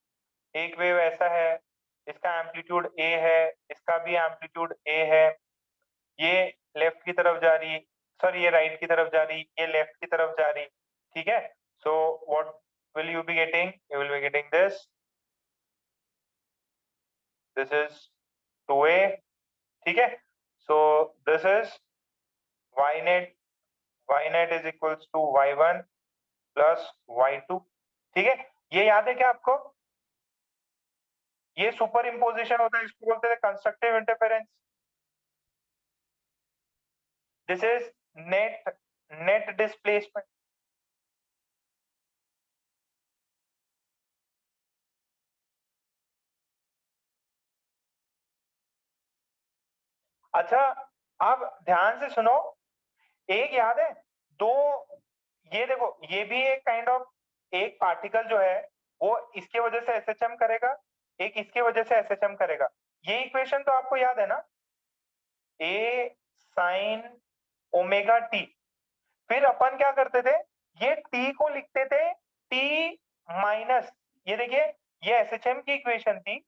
एक वेव ऐसा है, इसका एम्पलीट्यूड ए है, इसका भी एम्पलीट्यूड ए है, ये लेफ्ट की तरफ जा रही, सॉरी ये राइट की तरफ जा रही, ये लेफ्ट की तरफ जा रही। ठीक है, so what will you be getting? You will be getting this is 2a। ठीक है, so this is y net is equals to y1 plus y2। ठीक है, ये याद है क्या आपको? ये सुपर इम्पोजिशन होता है, इसको बोलते हैं constructive interference. This is net displacement. अच्छा, अब ध्यान से सुनो, एक याद है, दो, ये देखो, ये भी एक काइंड ऑफ एक पार्टिकल जो है वो इसके वजह से एसएचएम करेगा, एक इसके वजह से एसएचएम करेगा। ये इक्वेशन तो आपको याद है ना, ए साइन ओमेगा टी। फिर अपन क्या करते थे, ये टी को लिखते थे टी माइनस, ये देखिए ये एसएचएम की इक्वेशन थी,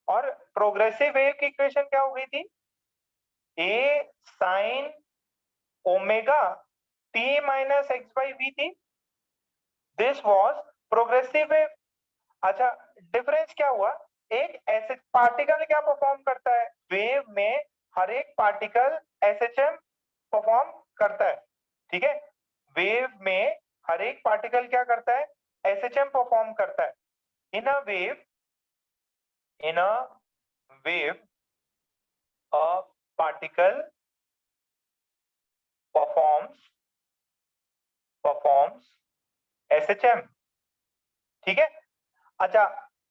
और प्रोग्रेसिव वेव की इक्वेशन क्या हो गई थी, A sine omega t minus x by v थी। This was progressive wave. अच्छा, डिफरेंस क्या हुआ, एक ऐसे पार्टिकल क्या परफॉर्म करता है, वेव में हर एक पार्टिकल एसएचएम परफॉर्म करता है। ठीक है, वेव में हर एक पार्टिकल क्या करता है, एसएचएम परफॉर्म करता है। In a wave a particle performs SHM। ठीक है, अच्छा,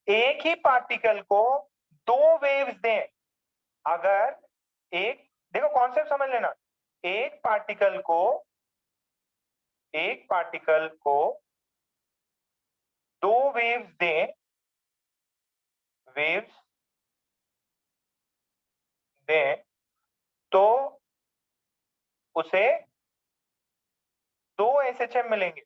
एक ही पार्टिकल को दो वेव्स दें, अगर एक, देखो कॉन्सेप्ट समझ लेना, एक पार्टिकल को दो वेव्स दें, तो उसे दो एसएचएम मिलेंगे।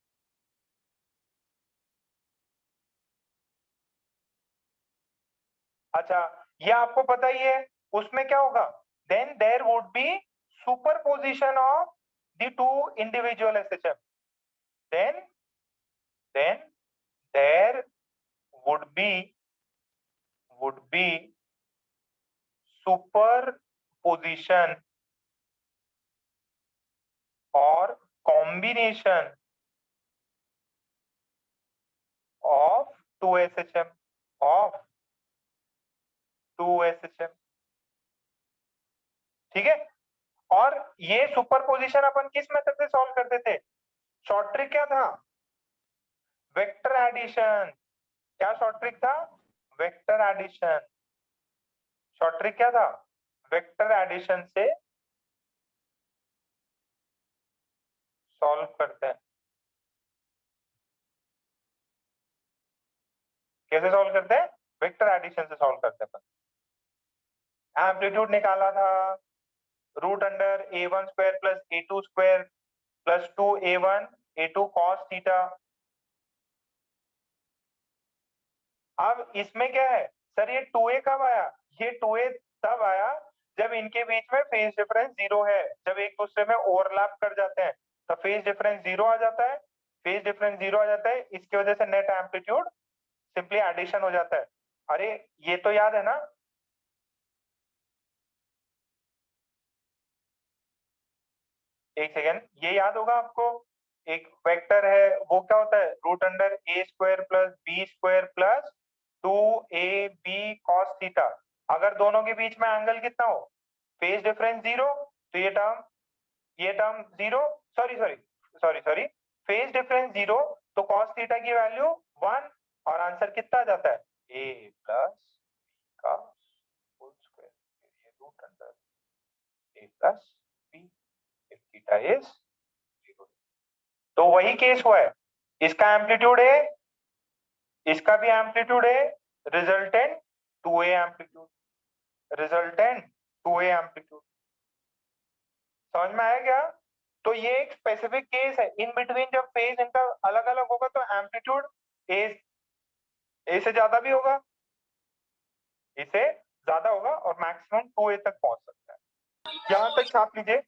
अच्छा, ये आपको पता ही है, उसमें क्या होगा, then there would be superposition of the two individual SHM, then there would be superposition or combination of two SHM ठीक है, और ये सुपरपोजिशन अपन किस मेथड से सॉल्व करते थे? शॉर्ट ट्रिक क्या था, वेक्टर एडिशन। क्या शॉर्ट ट्रिक था? Vector addition. शॉर्ट ट्रिक क्या था? वेक्टर एडिशन से सॉल्व करते हैं। कैसे सॉल्व करते हैं? वेक्टर एडिशन से सॉल्व करते हैं। एम्पलीट्यूड निकाला था root under a1 square plus a2 square plus 2a1 a2 cos theta. अब इसमें क्या है सर, ये 2a कब आया? ये 2a तब आया जब इनके बीच में फेज डिफरेंस 0 है। जब एक दूसरे में ओवरलैप कर जाते हैं तो फेज डिफरेंस 0 आ जाता है। फेज डिफरेंस 0 आ जाता है, इसकी वजह से नेट एम्पलीट्यूड सिंपली एडिशन हो जाता है। अरे ये तो याद है ना? एक सेकेंड, ये याद होगा आपको। एक वेक्टर है, वो क्या होता है? Root under a square plus b square plus 2ab cos theta. अगर दोनों के बीच में एंगल कितना हो? फेज डिफरेंस 0, तो ये term 0, sorry sorry sorry sorry, phase difference 0 तो cos थीटा की वैल्यू 1 और आंसर कितना आ जाता है? a प्लस का होल स्क्वायर, ये root under a plus b if theta is 0। तो वही केस हुआ है, इसका एम्पलीट्यूड है, इसका भी एम्पलीट्यूड है, resultant 2a amplitude, resultant 2a amplitude. समझ में आया क्या? तो ये एक स्पेसिफिक केस है, इन बिटवीन जब फेज इनका अलग अलग होगा तो एम्पलीट्यूड ए से ज्यादा भी होगा, इससे ज्यादा होगा और मैक्सिमम 2a तक पहुंच सकता है। यहां तक छाप लीजिए,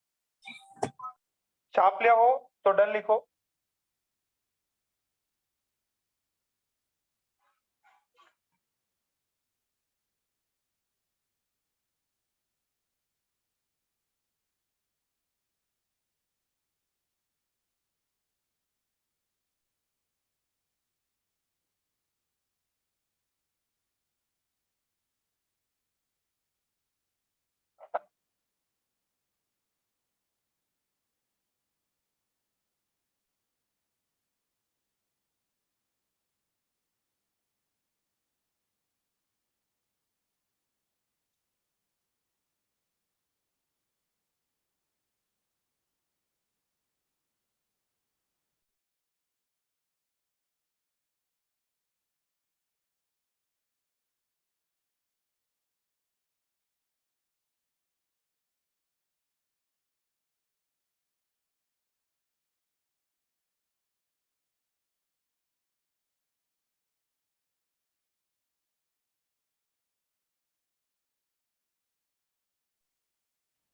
छाप लिया हो तो डन लिखो।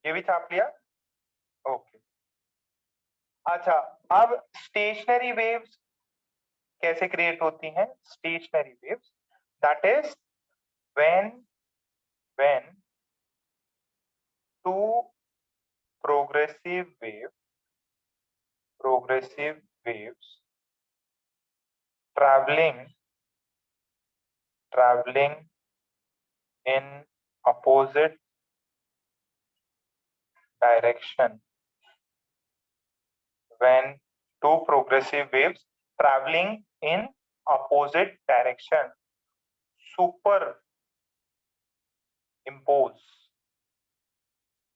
ये भी छाप लिया, ओके। अच्छा, अब स्टेशनरी वेव्स कैसे क्रिएट होती हैं? Stationary waves that is when two progressive waves traveling in opposite direction, when two progressive waves traveling in opposite direction superimpose,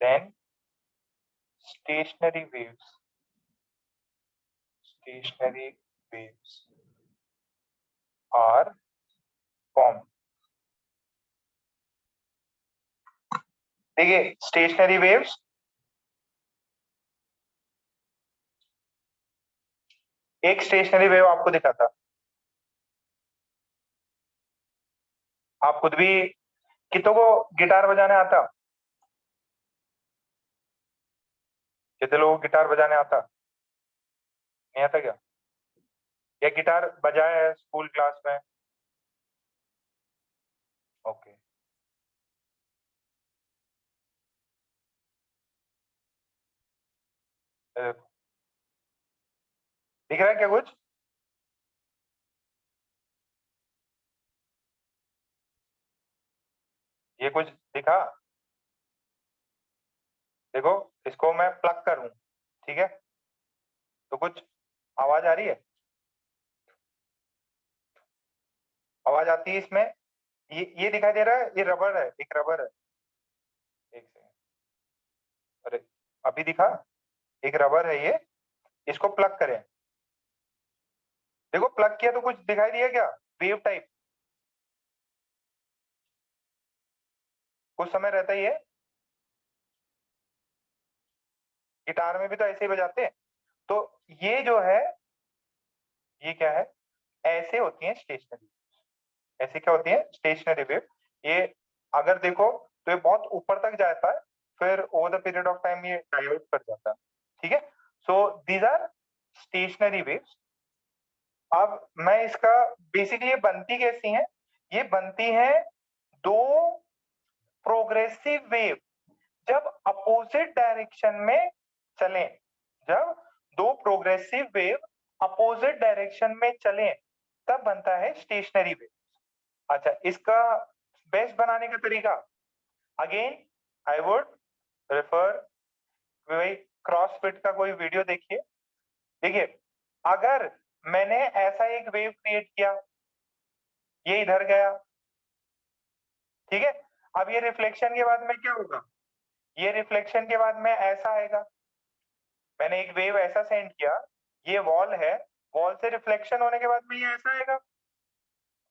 then stationary waves are formed। देखिए स्टेशनरी वेव्स, एक stationary wave आपको दिखाता, आप खुद भी, कितनों को गिटार बजाने आता? कितने लोगों को गिटार बजाने आता? नहीं आता क्या? या गिटार बजाया है स्कूल क्लास में? ओके, दिख रहा है क्या कुछ? ये कुछ दिखा? देखो, इसको मैं प्लग करूं, ठीक है, तो कुछ आवाज आ रही है? आवाज आती है इसमें? ये दिखाई दे रहा है, ये रबर है, एक रबर है। एक सेकंड, अरे अभी दिखा? एक रबर है ये, इसको प्लग करें, देखो प्लग किया तो कुछ दिखाई दिया क्या? वेव टाइप कुछ समय रहता ही है। गिटार में भी तो ऐसे ही बजाते हैं। तो ये जो है, ये क्या है? ऐसे होती है स्टेशनरी। ऐसे क्या होती है? Stationary wave. ये अगर देखो तो ये बहुत ऊपर तक जाता है, फिर over the period of time ये डाइवर्ट कर जाता है। ठीक है, so these are stationary waves. अब मैं इसका बेसिकली, ये बनती कैसी है? ये बनती है दो प्रोग्रेसिव वेव जब अपोजिट डायरेक्शन में चलें, जब दो प्रोग्रेसिव वेव अपोजिट डायरेक्शन में चलें, तब बनता है स्टेशनरी वेव। अच्छा, इसका बेस्ट बनाने का तरीका, अगेन आई वुड रेफर, वही क्रॉस फिट का कोई वीडियो देखिए। देखिए, अगर मैंने ऐसा एक वेव क्रिएट किया, ये इधर गया, ठीक है, अब ये रिफ्लेक्शन के बाद में क्या होगा? ये रिफ्लेक्शन के बाद में ऐसा आएगा। मैंने एक वेव ऐसा सेंड किया, ये वॉल है, वॉल से रिफ्लेक्शन होने के बाद में ये ऐसा आएगा।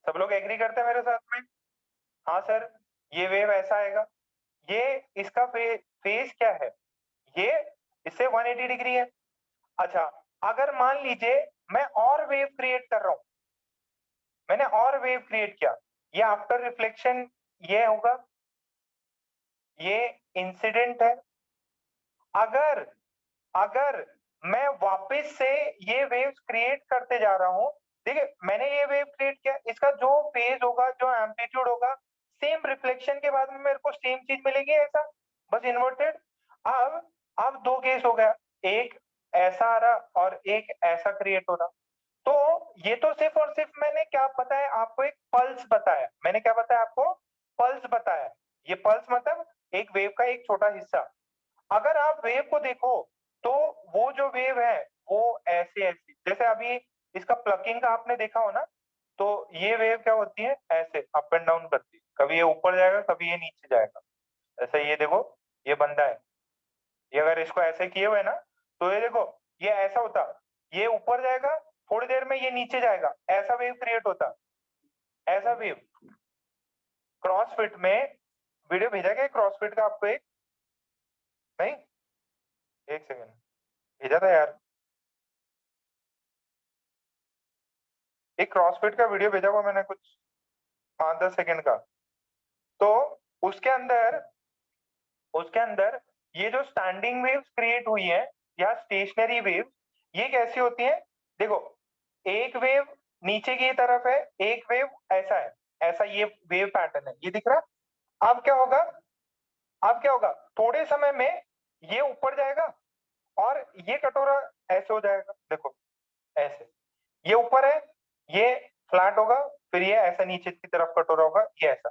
सब लोग एग्री करते हैं मेरे साथ में? हाँ सर, ये वेव ऐसा आएगा। ये इसका फेज क्या है? ये इससे 180 डिग्री है। अच्छा, अगर मान लीजिए मैं और वेव क्रिएट कर रहा हूं, मैंने और वेव क्रिएट किया, ये आफ्टर रिफ्लेक्शन ये होगा, ये इंसिडेंट है। अगर अगर मैं वापस से ये वेव्स क्रिएट करते जा रहा हूं, देखिए मैंने ये वेव क्रिएट किया, इसका जो फेज होगा, जो एम्पलीट्यूड होगा, सेम रिफ्लेक्शन के बाद में मेरे को सेम चीज मिलेगी, ऐसा बस इन्वर्टेड। अब दो केस हो गया, एक ऐसा आ रहा और एक ऐसा क्रिएट हो रहा। तो ये तो सिर्फ और सिर्फ मैंने क्या बताया आपको? एक पल्स बताया। मैंने क्या बताया आपको? पल्स बताया। ये पल्स मतलब एक वेव का एक छोटा हिस्सा। अगर आप वेव को देखो तो वो जो वेव है वो ऐसे ऐसे, जैसे अभी इसका प्लकिंग का आपने देखा हो ना, तो ये वेव क्या होती है? ऐसे अप एंड डाउन करती है, कभी ये ऊपर जाएगा, कभी ये नीचे जाएगा। ऐसे ये देखो, ये बंदा है, ये अगर इसको ऐसे किए हुए ना, तो ये देखो, ये ऐसा होता, ये ऊपर जाएगा, थोड़ी देर में ये नीचे जाएगा, ऐसा वेव क्रिएट होता। ऐसा वेव क्रॉसफिट में, वीडियो भेजा गया क्रॉसफिट का आपको? एक नहीं, एक सेकेंड, भेजा था यार, एक क्रॉसफिट का वीडियो भेजा हुआ मैंने, कुछ 5-10 सेकंड का। तो उसके अंदर उसके अंदर ये जो स्टैंडिंग वेव्स क्रिएट हुई है या स्टेशनरी वेव्स, ये कैसी होती है? देखो, एक वेव नीचे की तरफ है, एक वेव ऐसा है, ऐसा ये वेव पैटर्न है, ये दिख रहा। अब क्या होगा? अब क्या होगा? थोड़े समय में ये ऊपर जाएगा और ये कटोरा ऐसे हो जाएगा, देखो ऐसे, ये ऊपर है, ये फ्लैट होगा, फिर ये ऐसा नीचे की तरफ कटोरा होगा, ये ऐसा।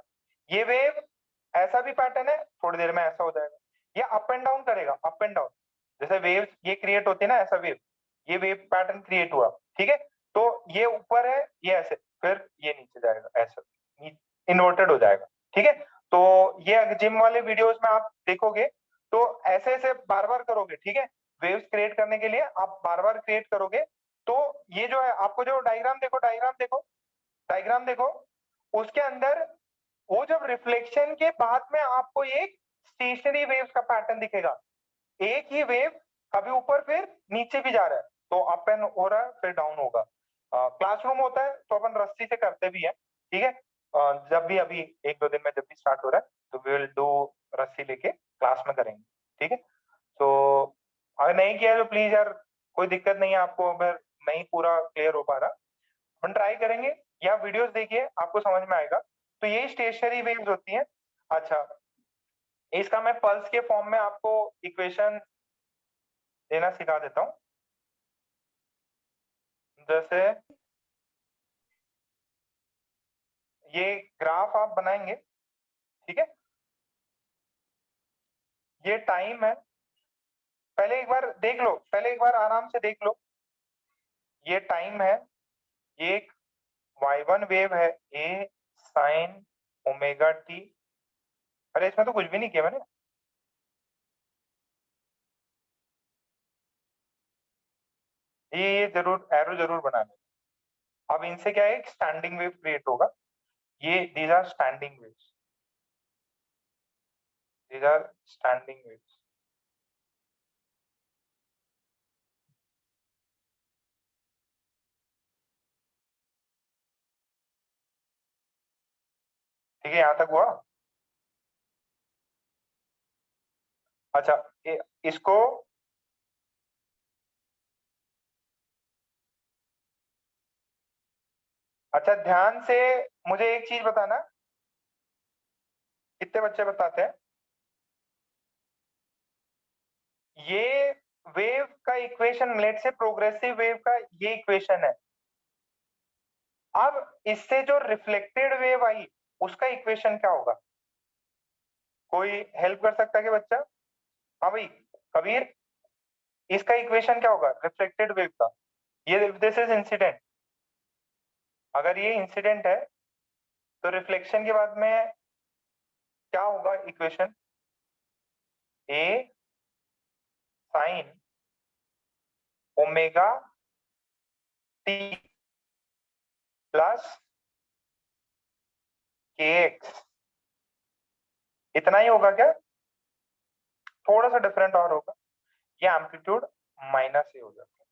ये वेव ऐसा भी पैटर्न है, थोड़ी देर में ऐसा हो जाएगा। ये अप एंड डाउन करेगा, अप एंड डाउन, जैसे वेव ये क्रिएट होती है ना, ऐसा वेव, ये वेव पैटर्न क्रिएट हुआ, ठीक है, तो ये ऊपर है, ये ऐसे, फिर ये नीचे जाएगा, ऐसा इन्वर्टेड हो जाएगा। ठीक है, तो ये जिम वाले वीडियोस में आप देखोगे तो ऐसे ऐसे बार बार करोगे, ठीक है, वेव्स क्रिएट करने के लिए आप बार बार क्रिएट करोगे। तो ये जो है, आपको जो डायग्राम देखो, डायग्राम देखो, उसके अंदर वो जब रिफ्लेक्शन के बाद में आपको एक स्टेशनरी वेव्स का पैटर्न दिखेगा। एक ही वेव कभी ऊपर फिर नीचे भी जा रहा है, तो अप एंड हो रहा है, फिर डाउन होगा। क्लासरूम होता है तो अपन रस्सी से करते भी है, ठीक है, जब भी अभी 1-2 दिन में जब भी स्टार्ट हो रहा है तो वी विल डू रस्सी लेके क्लास में करेंगे, ठीक है। तो अगर नहीं किया तो प्लीज यार, कोई दिक्कत नहीं है आपको, अगर नहीं पूरा क्लियर हो पा रहा, अपन ट्राई करेंगे, या वीडियोस देखिए, आपको समझ में आएगा। तो यही स्टेशनरी वेव्स होती हैं। अच्छा, इसका मैं पल्स के फॉर्म में आपको इक्वेशन देना सिखा देता हूँ। जैसे ये ग्राफ आप बनाएंगे, ठीक है, ये टाइम है, पहले एक बार देख लो, पहले एक बार आराम से देख लो, ये टाइम है, ये एक y1 वेव है a sin ओमेगा t। अरे इसमें तो कुछ भी नहीं किया मैंने। ये जरूर एरो जरूर बनाना। अब इनसे क्या है, एक स्टैंडिंग वेव क्रिएट होगा। ये these are standing waves, these are standing waves. ठीक है, यहां तक हुआ। अच्छा इसको अच्छा ध्यान से मुझे एक चीज बताना, कितने बच्चे बताते हैं। ये वेव का इक्वेशन, लेट से प्रोग्रेसिव वेव का ये इक्वेशन है। अब इससे जो रिफ्लेक्टेड वेव आई उसका इक्वेशन क्या होगा? कोई हेल्प कर सकता है कि बच्चा? हाँ भाई कबीर, इसका इक्वेशन क्या होगा रिफ्लेक्टेड वेव का? ये दिस इज इंसिडेंट। अगर ये इंसिडेंट है तो रिफ्लेक्शन के बाद में क्या होगा इक्वेशन? ए साइन ओमेगा टी प्लस के एक्स। इतना ही होगा क्या? थोड़ा सा डिफरेंट और होगा। ये एम्पलीट्यूड माइनस ए हो जाता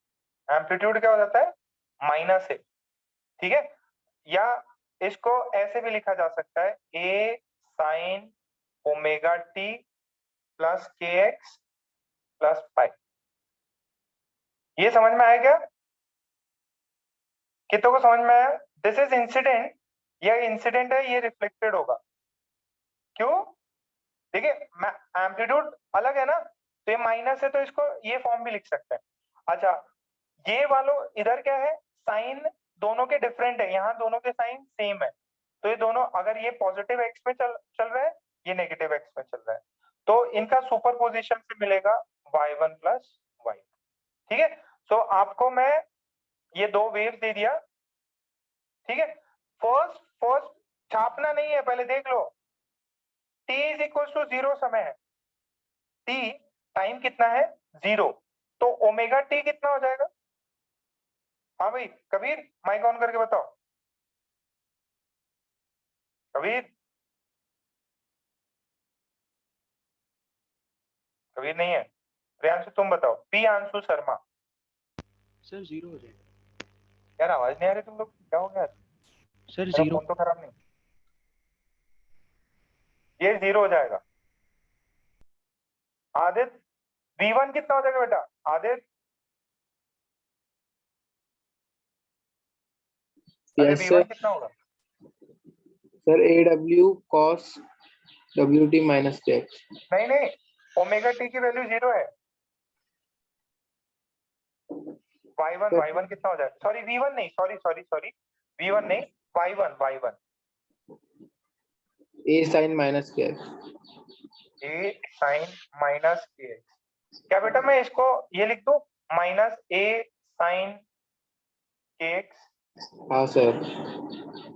है। एम्पलीट्यूड क्या हो जाता है? माइनस ए। ठीक है, या इसको ऐसे भी लिखा जा सकता है ए साइन ओमेगा टी प्लस के एक्स प्लस पाई। ये समझ में आया क्या? कितनों को समझ में आया? दिस इज इंसिडेंट, ये इंसिडेंट है, ये रिफ्लेक्टेड होगा। क्यों? देखिए एम्पलीट्यूड अलग है ना, तो ये माइनस है तो इसको ये फॉर्म भी लिख सकते हैं। अच्छा ये वालों इधर क्या है, साइन दोनों के डिफरेंट है, यहाँ दोनों के साइन सेम है। तो ये दोनों अगर ये पॉजिटिव एक्स में चल रहा है, ये नेगेटिव एक्स में चल रहा है, तो इनका सुपरपोजिशन से मिलेगा y1 प्लस y। ठीक है, तो आपको मैं ये दो वेव दे दिया। ठीक है, फर्स्ट फर्स्ट छापना नहीं है, पहले देख लो। t इज इक्वल टू 0 समय है, t टाइम कितना है? 0। तो ओमेगा t कितना हो जाएगा? हाँ भाई कबीर माइक ऑन करके बताओ। कबीर, कबीर नहीं है। प्रियांशु तुम बताओ। पी आंशु शर्मा। सर 0 हो जाएगा। यार आवाज नहीं आ रही तुम लोग, क्या हो गया? सर मेरा 0। फोन तो खराब नहीं। ये 0 हो जाएगा। आदित्य v1 कितना हो जाएगा बेटा? आदित्य अरे यस v1 सर। कितना होगा? Sir AW cos WT minus KX। नहीं नहीं, ओमेगा टी की वैल्यू 0 है। y1 कितना हो जाएगा? सॉरी v1 नहीं, सॉरी सॉरी सॉरी, v1 नहीं, y1 A sin minus KX। a sin minus के एक्स। क्या बेटा मैं इसको ये लिख दूं, माइनस a sin के एक्स। हाँ सर।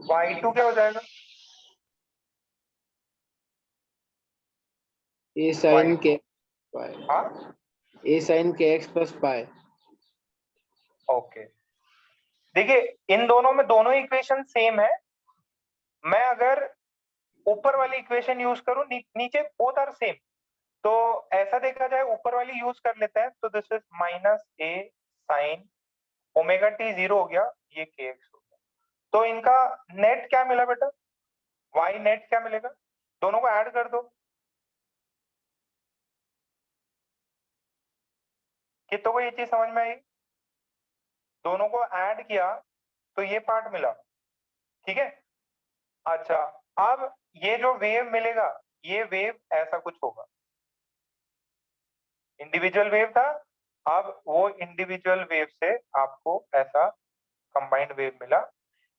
y2 क्या हो जाएगा? A sin y2 KX पाई। हाँ A sin KX plus pi. Okay. देखिए इन दोनों में दोनों इक्वेशन सेम है। मैं अगर ऊपर वाली इक्वेशन यूज करूं, नीचे बोथ आर सेम, तो ऐसा देखा जाए ऊपर वाली यूज कर लेते हैं, तो this is minus A sine omega T 0 हो गया, ये के एक्स हो गया। तो इनका नेट क्या मिला बेटा? वाई नेट क्या मिलेगा? दोनों को ऐड कर दो। कितनों को ये चीज समझ में आई? दोनों को ऐड किया तो ये पार्ट मिला। ठीक है, अच्छा अब ये जो वेव मिलेगा, ये वेव ऐसा कुछ होगा। इंडिविजुअल वेव था, अब वो इंडिविजुअल वेव से आपको ऐसा कंबाइंड वेव मिला।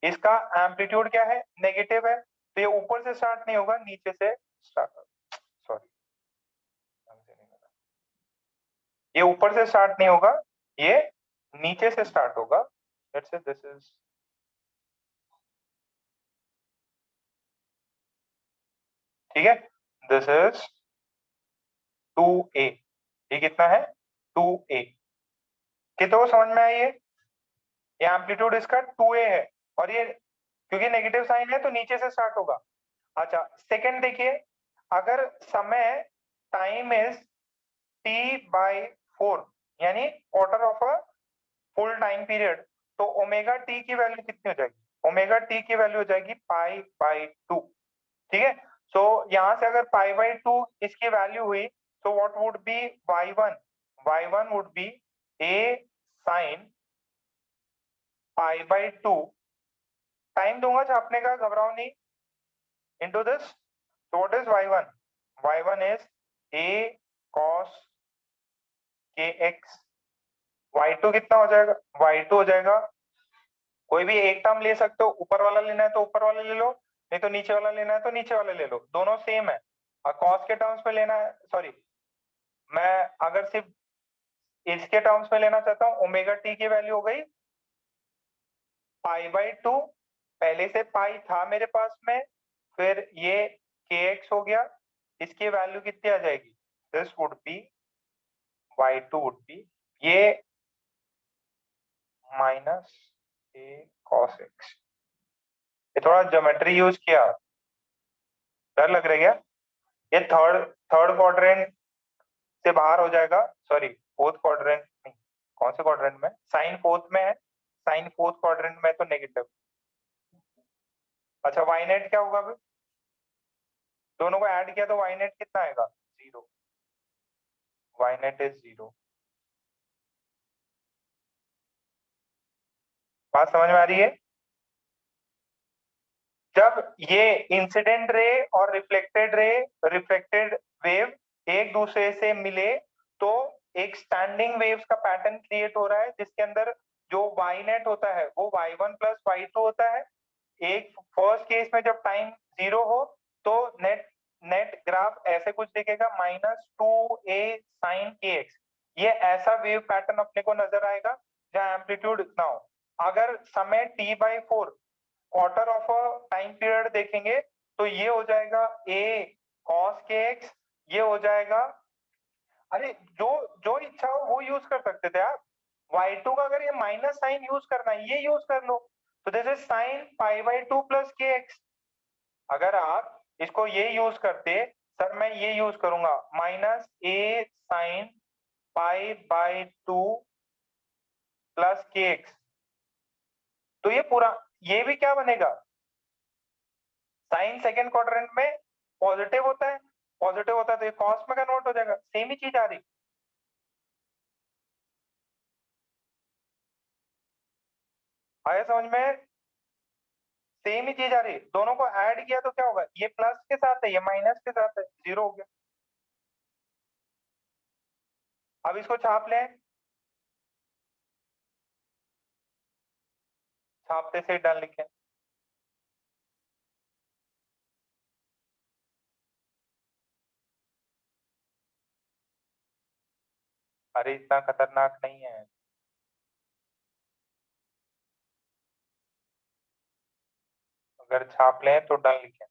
इसका एम्पलीट्यूड क्या है? नेगेटिव है, तो ये ऊपर से स्टार्ट नहीं होगा, नीचे से स्टार्ट होगा। सॉरी, ये ऊपर से स्टार्ट नहीं होगा, ये नीचे से स्टार्ट होगा। लेट्स से दिस इज ठीक है, दिस इज 2a, ये कितना है 2a। कितने को समझ में आई है? ये एम्पलीट्यूड इसका 2a है और ये क्योंकि नेगेटिव साइन है तो नीचे से स्टार्ट होगा। अच्छा सेकंड देखिए, अगर समय टाइम इज t/4 यानी quarter of a full time period, तो ओमेगा टी की वैल्यू कितनी हो जाएगी? ओमेगा टी की वैल्यू हो जाएगी π/2। ठीक है, सो यहां से अगर π/2 इसकी वैल्यू हुई तो what would be y1 would be a sin π/2, time दूंगा छापने का, घबराओ नहीं, into this, so what is y1 is a cos kx, y2 कितना हो जाएगा? y2 हो जाएगा, कोई भी एक टर्म ले सकते हो, ऊपर वाला लेना है तो ऊपर वाला ले लो, नहीं तो नीचे वाला लेना है तो नीचे वाला ले लो, दोनों सेम है। और कॉस के टर्म्स में लेना है, सॉरी मैं अगर सिर्फ इसके टर्म्स में लेना चाहता हूँ, ओमेगा टी की वैल्यू हो गई π/2, पहले से पाई था मेरे पास में, फिर ये kx हो गया, इसकी वैल्यू कितनी आ जाएगी? This would B y2 would be ये माइनस a cos x। ये थोड़ा ज्योमेट्री यूज किया, डर लग रहा है क्या? ये थर्ड क्वाड्रेंट से बाहर हो जाएगा, सॉरी फोर्थ क्वाड्रेंट नहीं, कौन से क्वाड्रेंट में? साइन फोर्थ में है, साइन फोर्थ क्वाड्रेंट में तो नेगेटिव। अच्छा y नेट क्या होगा फिर? दोनों को ऐड किया तो y नेट कितना आएगा? 0, y नेट इज 0। बात समझ में आ रही है? जब ये इंसिडेंट रे और रिफ्लेक्टेड वेव एक दूसरे से मिले तो एक स्टैंडिंग वेव्स का पैटर्न क्रिएट हो रहा है, जिसके अंदर जो y नेट होता है वो y1 प्लस y2 होता है। एक फर्स्ट केस में जब टाइम 0 हो तो नेट ग्राफ ऐसे कुछ दिखेगा, -2a sin kx। ये ऐसा वेव पैटर्न अपने को नजर आएगा जहां एम्पलीट्यूड इतना हो। अगर समय t/4 quarter of a time period देखेंगे तो ये हो जाएगा a cos kx, ये हो जाएगा, अरे जो जो इच्छा हो वो यूज कर सकते थे आप। y2 का अगर ये माइनस साइन यूज करना है, ये यूज कर लो, तो this is sin π/2 plus kx। अगर आप इसको ये यूज करते, सर मैं ये यूज करूंगा -a sin π/2 प्लस kx, तो ये पूरा ये भी क्या बनेगा? साइन सेकंड क्वाड्रेंट में पॉजिटिव होता है, तो ये कॉस में कन्वर्ट हो जाएगा, सेम ही चीज आ रही। आया समझ में? सेम ही चीज आ रही, दोनों को ऐड किया तो क्या होगा? ये प्लस के साथ है, ये माइनस के साथ है, 0 हो गया। अब इसको छाप लें, छापते से डन लिखें। अरे इतना खतरनाक नहीं है, अगर छाप लें तो डन लिखें।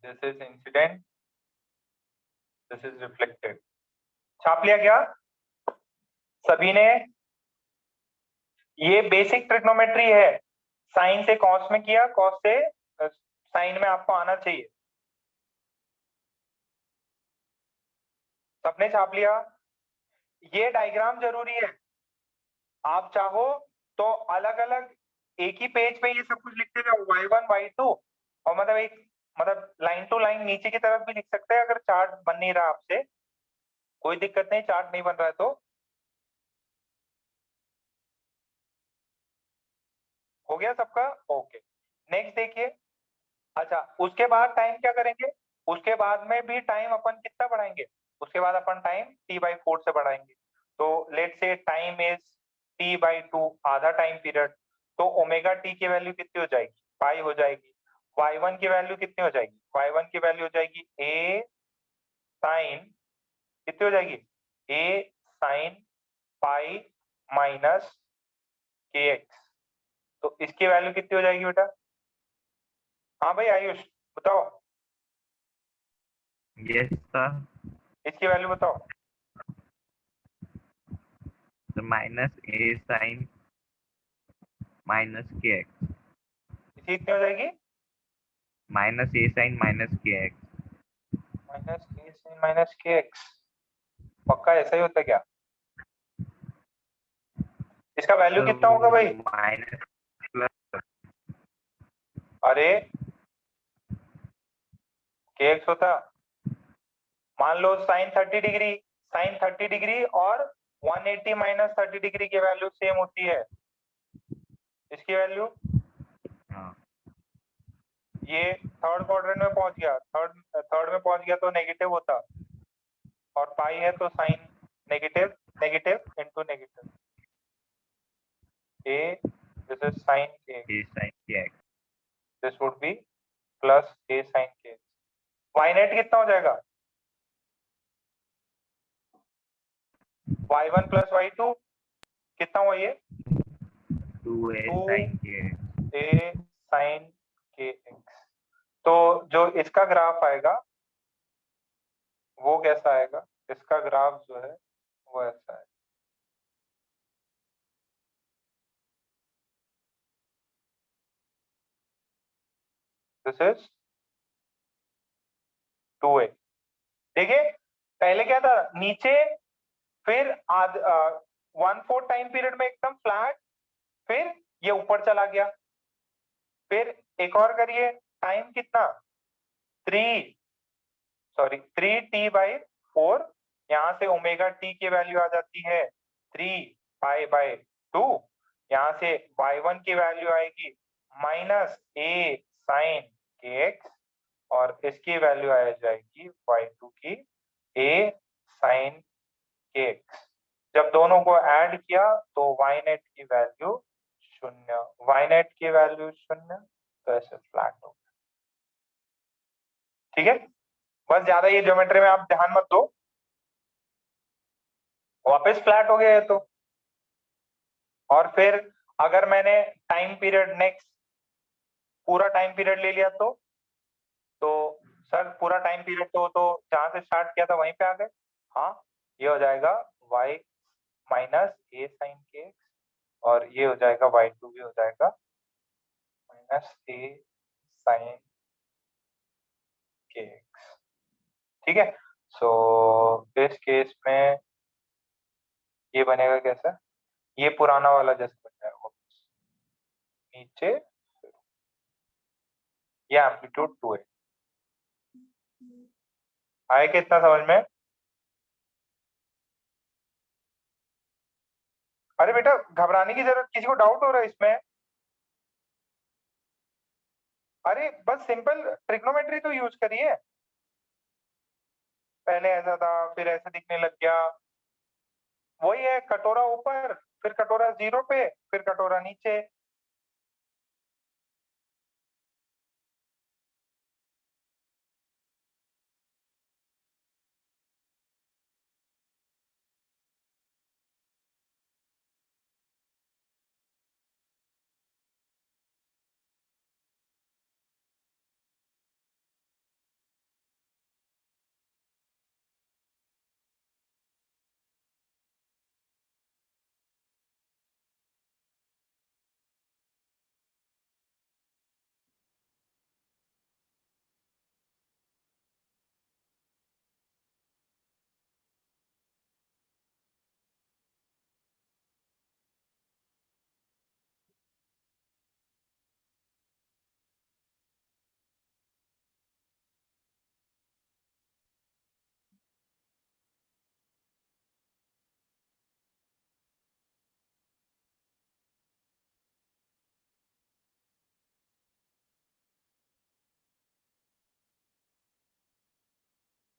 This is incident, this is reflected. छाप लिया क्या सभी ने? ये बेसिक ट्रिग्नोमेट्री है, साइन से कॉस में किया, कॉस से साइन में आपको आना चाहिए। सबने छाप लिया? ये डायग्राम जरूरी है, आप चाहो तो अलग अलग एक ही पेज पे ये सब कुछ लिखते जाओ, y1 y2, और मतलब एक मतलब लाइन टू लाइन नीचे की तरफ भी लिख सकते हैं, अगर चार्ट बन नहीं रहा आपसे कोई दिक्कत नहीं, चार्ट नहीं बन रहा है तो। हो गया सबका? ओके, नेक्स्ट देखिए। अच्छा, उसके बाद टाइम क्या करेंगे? उसके बाद में भी टाइम अपन कितना बढ़ाएंगे? उसके बाद अपन टाइम t/4 से बढ़ाएंगे। तो let's say time is t/2, आधा टाइम पीरियड। तो ओमेगा टी की वैल्यू कितनी हो जाएगी? पाई हो जाएगी। y1 की वैल्यू कितनी हो जाएगी? y1 की वैल्यू हो जाएगी a साइन, कितनी हो जाएगी? a sine pi minus kx। तो इसकी वैल्यू कितनी हो जाएगी बेटा? हाँ भाई आयुष बताओ, Yes, sir. इसकी वैल्यू बताओ। So minus a sin minus kx. इसकी कितनी हो जाएगी? Minus a sin minus kx. Minus A sin minus के एक्स। पक्का ऐसा ही होता है क्या? इसका वैल्यू So कितना होगा भाई? minus plus अरे के एक्स होता, मान लो साइन 30 डिग्री, साइन 30 डिग्री और 180 माइनस 30 डिग्री की वैल्यू सेम होती है। इसकी वैल्यू ये थर्ड क्वाड्रेंट में पहुंच गया, थर्ड में पहुंच गया तो नेगेटिव होता, और पाई है तो sine negative, negative into negative. A this is sine K, a sin kx. This would be plus A sine K. Y net कितना हो जाएगा? y1 प्लस y2 कितना हुआ ये? 2a sin kx. ए साइन के एक्स। तो जो इसका ग्राफ आएगा वो कैसा आएगा? इसका ग्राफ जो है वो ऐसा है। This is 2a। देखिए पहले क्या था, नीचे, फिर 1/4 टाइम पीरियड में एकदम फ्लैट, फिर ये ऊपर चला गया, फिर एक और करिए, टाइम कितना? 3t/4। यहाँ से ओमेगा टी की वैल्यू आ जाती है 3π/2। यहाँ से y1 की वैल्यू आएगी माइनस ए साइन के एक्स, और इसकी वैल्यू आ जाएगी y2 की a साइन के एक्स। जब दोनों को ऐड किया तो y नेट की वैल्यू 0, y नेट की वैल्यू 0, तो ऐसे फ्लैट हो गया। ठीक है, बस ज्यादा ये ज्योमेट्री में आप ध्यान मत दो, वापस फ्लैट हो गया है तो। और फिर अगर मैंने टाइम पीरियड नेक्स्ट पूरा टाइम पीरियड ले लिया तो सर पूरा टाइम पीरियड तो जहां से स्टार्ट किया था वहीं पे आ गए। हाँ, ये हो जाएगा y माइनस ए साइन के एक्स, और ये हो जाएगा y2 भी हो जाएगा माइनस ए साइन के एक्स। ठीक है, सो इस केस में ये बनेगा कैसा? ये पुराना वाला जैसे बन जाएगा नीचे, ये एम्पलीट्यूड 2 है। आए कितना समझ में? अरे बेटा घबराने की जरूरत, किसी को डाउट हो रहा है इसमें? अरे बस सिंपल ट्रिग्नोमेट्री तो यूज करिए। पहले ऐसा था, फिर ऐसे दिखने लग गया, वही है, कटोरा ऊपर, फिर कटोरा 0 पे, फिर कटोरा नीचे।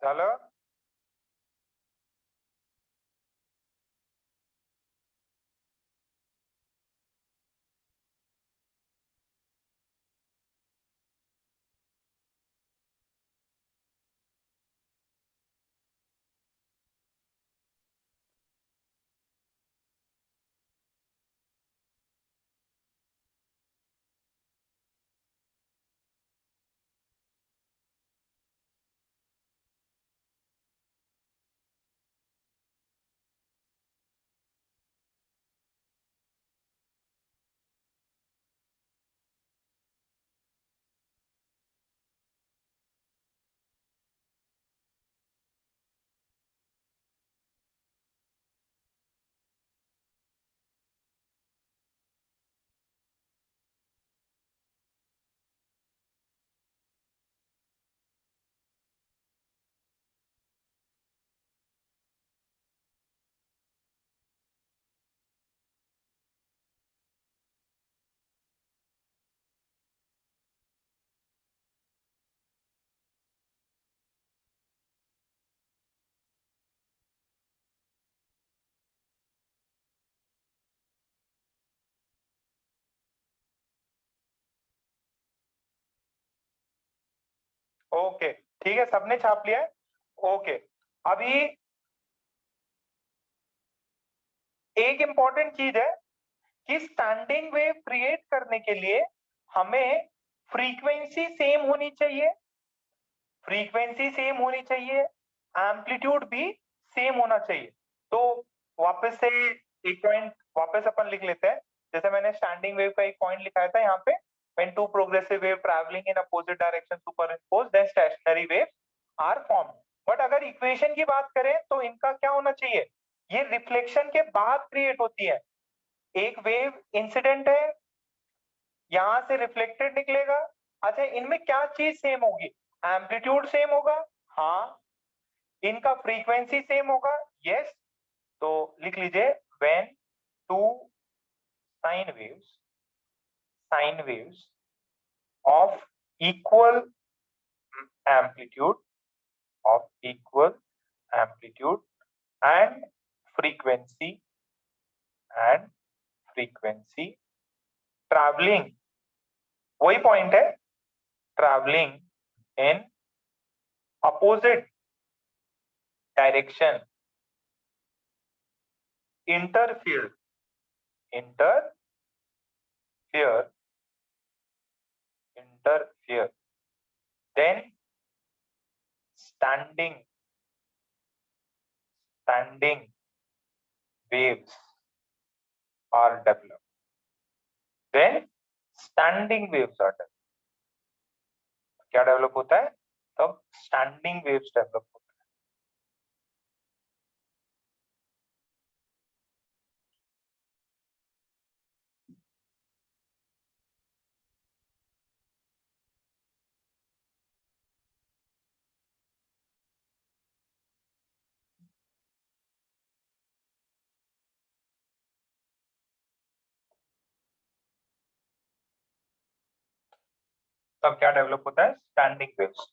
झालं? ओके, ठीक है, सबने छाप लिया है। ओके, अभी एक इंपॉर्टेंट चीज है कि स्टैंडिंग वेव क्रिएट करने के लिए हमें फ्रीक्वेंसी सेम होनी चाहिए, फ्रीक्वेंसी सेम होनी चाहिए, एम्पलीट्यूड भी सेम होना चाहिए। तो वापस से एक पॉइंट वापस अपन लिख लेते हैं। जैसे मैंने स्टैंडिंग वेव का एक पॉइंट लिखाया था यहाँ पे, when two progressive wave traveling in opposite direction superimposed then stationary waves are formed। But अगर इक्वेशन की बात करें तो इनका क्या होना चाहिए, ये रिफ्लेक्शन के बाद क्रिएट होती है। एक वेव इंसिडेंट है, यहां से रिफ्लेक्टेड निकलेगा। अच्छा, इनमें क्या चीज सेम होगी, एम्पलीट्यूड सेम होगा, हाँ। इनका फ्रीक्वेंसी सेम होगा, यस। तो लिख लीजिए, when two sine waves of equal amplitude and frequency traveling, वही पॉइंट है, traveling in opposite direction interfere then standing waves are developed, क्या डेवलप होता है, तब स्टैंडिंग वेव्स डेवलप होता है। तब क्या डेवलप होता है, स्टैंडिंग वेव्स।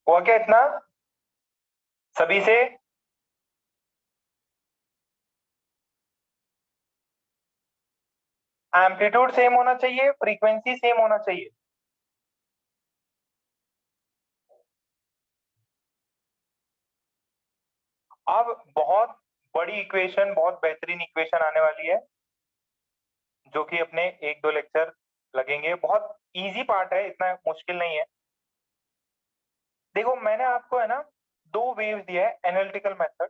हुआ क्या इतना सभी से? एम्पलीट्यूड सेम होना चाहिए, फ्रीक्वेंसी सेम होना चाहिए। अब बहुत बड़ी इक्वेशन, बहुत बेहतरीन इक्वेशन आने वाली है, जो कि अपने एक दो लेक्चर लगेंगे। बहुत इजी पार्ट है, इतना मुश्किल नहीं है। देखो, मैंने आपको है ना दो वेव्स दिया है, एनालिटिकल मेथड।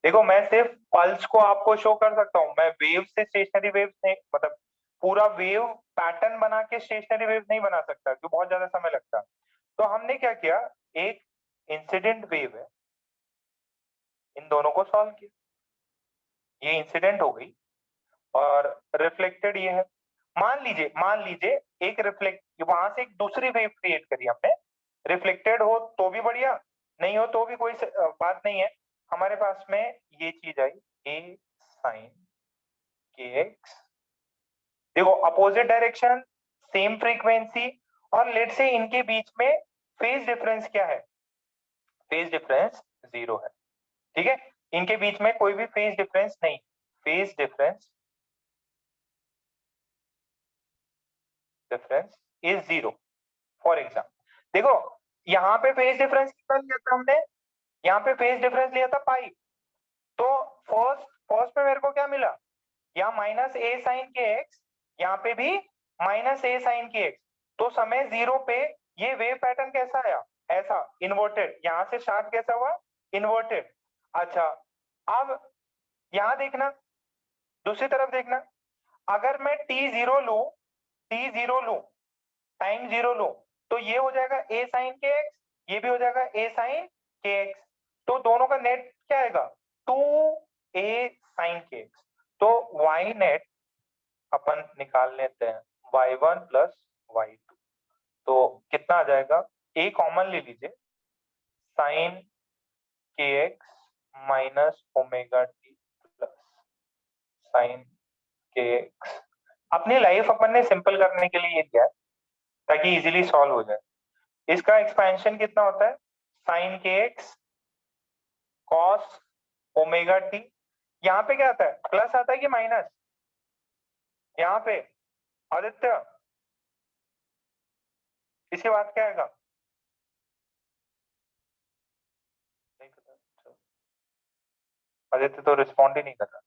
देखो, मैं सिर्फ पल्स को आपको शो कर सकता हूँ, मैं वेव से स्टेशनरी वेव नहीं, मतलब पूरा वेव पैटर्न बना के स्टेशनरी वेव नहीं बना सकता क्योंकि बहुत ज्यादा समय लगता। तो हमने क्या किया, एक इंसिडेंट वेव है, इन दोनों को सॉल्व किया, ये इंसिडेंट हो गई और रिफ्लेक्टेड ये है। मान लीजिए एक रिफ्लेक्ट वहां से एक दूसरी वेव क्रिएट करी हमने, रिफ्लेक्टेड हो तो भी बढ़िया, नहीं हो तो भी कोई बात नहीं है। हमारे पास में ये चीज आई ए साइन के एक्स, देखो अपोजिट डायरेक्शन, सेम फ्रीक्वेंसी, और लेट से इनके बीच में फेज डिफरेंस क्या है, फेज डिफरेंस 0 है। ठीक है, इनके बीच में कोई भी फेज डिफरेंस नहीं, phase difference is 0 for example. देखो यहाँ पे फेज डिफरेंस कितना लिया था हमने, यहाँ पे फेज डिफरेंस लिया था पाई। तो फर्स्ट में मेरे को क्या मिला, यहाँ माइनस ए साइन के एक्स, यहाँ पे भी माइनस ए साइन के एक्स। तो समय 0 पे ये वेव पैटर्न कैसा आया, ऐसा इन्वर्टेड, यहाँ से स्टार्ट कैसा हुआ, इन्वर्टेड। अच्छा अब यहाँ देखना, दूसरी तरफ देखना, अगर मैं t0 लू, टाइम 0 लू, तो ये हो जाएगा a साइन के एक्स, ये भी हो जाएगा a साइन के एक्स। तो दोनों का नेट क्या आएगा, 2a साइन के एक्स। तो y नेट अपन निकाल लेते हैं, y1 प्लस y2। तो कितना आ जाएगा, a कॉमन ले लीजिए, साइन के x minus omega T plus sign के एक्स। अपनी लाइफ अपन ने सिंपल करने के लिए ये किया है ताकि इजीली सॉल्व हो जाए। इसका एक्सपेंशन कितना होता है, साइन के एक्स कॉस ओमेगा टी, यहाँ पे क्या आता है, प्लस आता है कि माइनस, यहाँ पे आदित्य इसके बाद क्या आएगा, नहीं पता, आदित्य तो रिस्पॉन्ड ही नहीं कर रहा।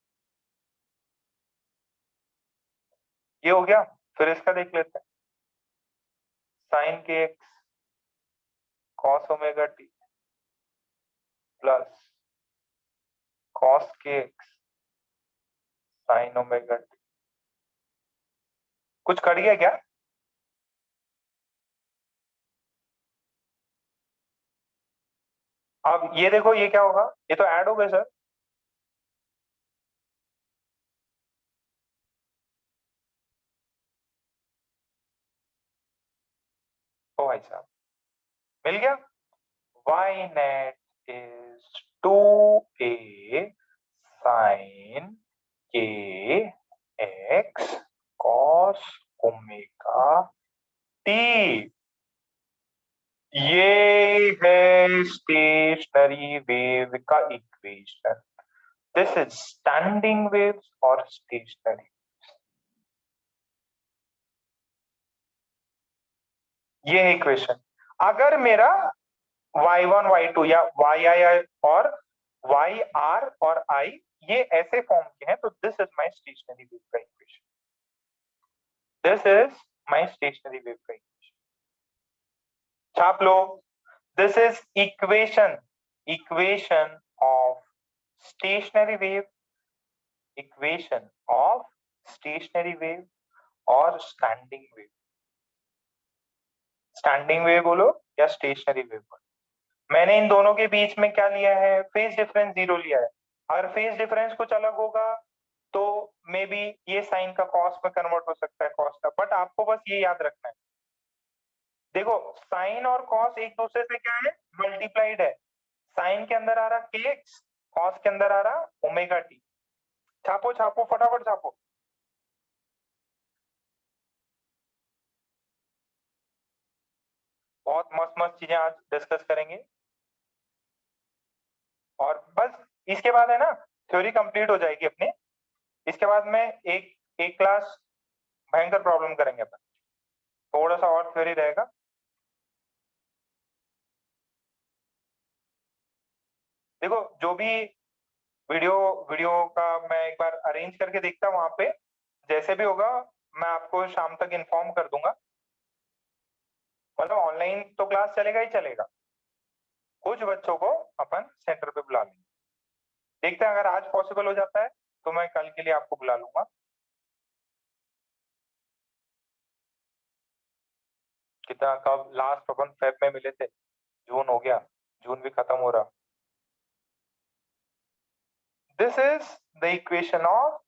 ये हो गया, फिर इसका देख लेते हैं, साइन के x cos omega T plus cos के एक्स साइन ओमेगा टी। कुछ कट गया क्या, अब ये देखो ये क्या होगा, ये तो ऐड हो गए सर। ओ भाई साहब मिल गया, y net is 2a sin k x cos omega t। ये है स्टेशनरी वेव का equation. This is standing waves और स्टेशनरी। ये है इक्वेशन। अगर मेरा y1 y2 या yi और yr और I ये ऐसे फॉर्म के हैं, तो this is my stationary wave का equation, this is my stationary wave का इक्वेशन। छाप लो, this is equation of stationary wave, equation of stationary wave और स्टैंडिंग वेव। स्टैंडिंग वेव बोलो या स्टेशनरी वेव बोलो, मैंने इन दोनों के बीच में क्या लिया है, फेज डिफरेंस 0 लिया है। अगर फेज डिफरेंस कुछ अलग होगा तो मे बी ये साइन का कॉस में कन्वर्ट हो सकता है, कॉस का, बट आपको बस ये याद रखना है। देखो साइन और कॉस एक दूसरे से क्या है, मल्टीप्लाइड है। साइन के अंदर आ रहा kx, कॉस के अंदर आ रहा ओमेगा टी। छापो छापो फटाफट छापो। बहुत मस्त मस्त चीजें आज डिस्कस करेंगे और बस इसके बाद है ना थ्योरी कंप्लीट हो जाएगी अपनी। इसके बाद में एक क्लास भयंकर प्रॉब्लम करेंगे अपन, थोड़ा सा और थ्योरी रहेगा। देखो जो भी वीडियो का मैं एक बार अरेंज करके देखता हूँ, वहां पे जैसे भी होगा मैं आपको शाम तक इन्फॉर्म कर दूंगा। मतलब ऑनलाइन तो क्लास चलेगा ही चलेगा, कुछ बच्चों को अपन सेंटर पे बुला लेंगे। देखते हैं अगर आज पॉसिबल हो जाता है तो मैं कल के लिए आपको बुला लूंगा। कितना, कब लास्ट अपन फेब में मिले थे? जून हो गया, जून भी खत्म हो रहा। This is the equation of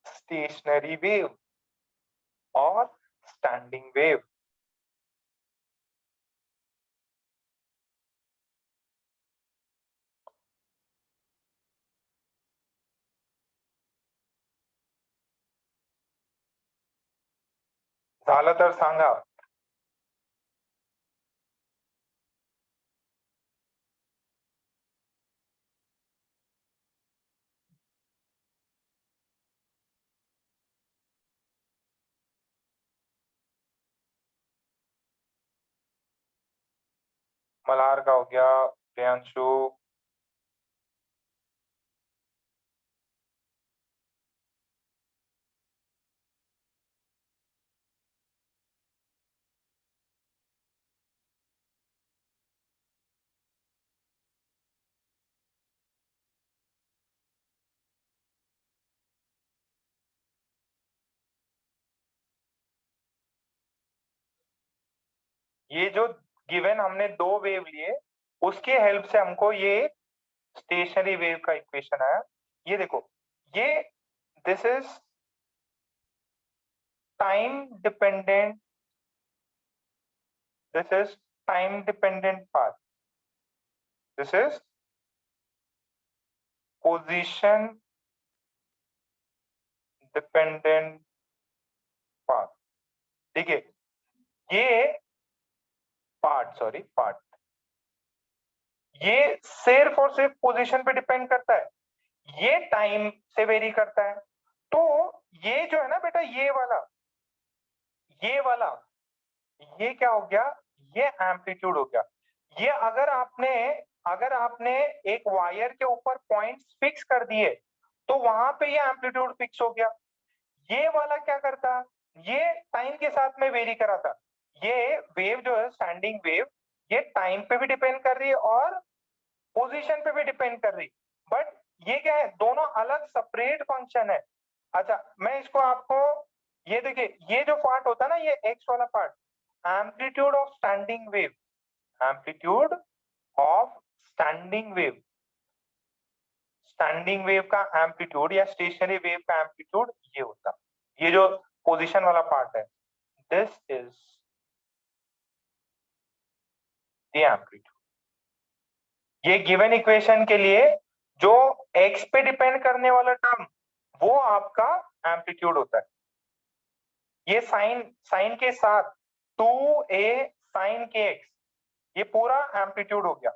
stationary wave और स्टैंडिंग वेव। झालं तर सांगा। मल्हार का हो गया, प्रियांशु, ये जो गिवन हमने दो वेव लिए, उसके हेल्प से हमको ये स्टेशनरी वेव का इक्वेशन आया। ये देखो, ये this is time dependent, this is time dependent path, this is position dependent path. ठीक है, ये पार्ट ये सिर्फ और सिर्फ पोजीशन पे डिपेंड करता है, ये टाइम से वेरी करता है। तो ये जो है ना बेटा, ये वाला ये क्या हो गया, ये एम्पलीट्यूड हो गया। ये अगर आपने एक वायर के ऊपर पॉइंट्स फिक्स कर दिए तो वहां पे ये एम्पलीट्यूड फिक्स हो गया। ये वाला क्या करता, ये टाइम के साथ में वेरी करा था। ये वेव जो है स्टैंडिंग वेव, ये टाइम पे भी डिपेंड कर रही है और पोजीशन पे भी डिपेंड कर रही, बट ये क्या है, दोनों अलग सेपरेट फंक्शन है। अच्छा, मैं इसको आपको, ये देखिए, ये जो पार्ट होता है ना, ये एक्स वाला part, amplitude of standing wave, amplitude of standing wave, standing wave का एम्पलीट्यूड या स्टेशनरी वेव का एम्पलीट्यूड ये होता, ये जो पोजीशन वाला पार्ट है, दिस इज द एम्पलीट्यूड। ये गिवन इक्वेशन के लिए जो x पे डिपेंड करने वाला टर्म, वो आपका एम्पलीट्यूड होता है। ये साइन के साथ 2a sin kx, ये पूरा एम्पलीट्यूड हो गया,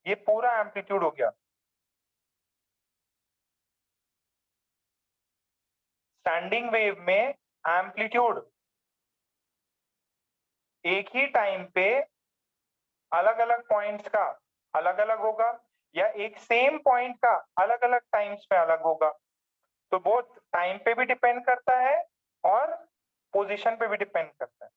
ये पूरा एम्पलीट्यूड हो गया। स्टैंडिंग वेव में एम्पलीट्यूड एक ही टाइम पे अलग अलग पॉइंट्स का अलग अलग होगा, या एक सेम पॉइंट का अलग अलग टाइम्स पे अलग होगा। तो बोथ टाइम पे भी डिपेंड करता है और पोजीशन पे भी डिपेंड करता है।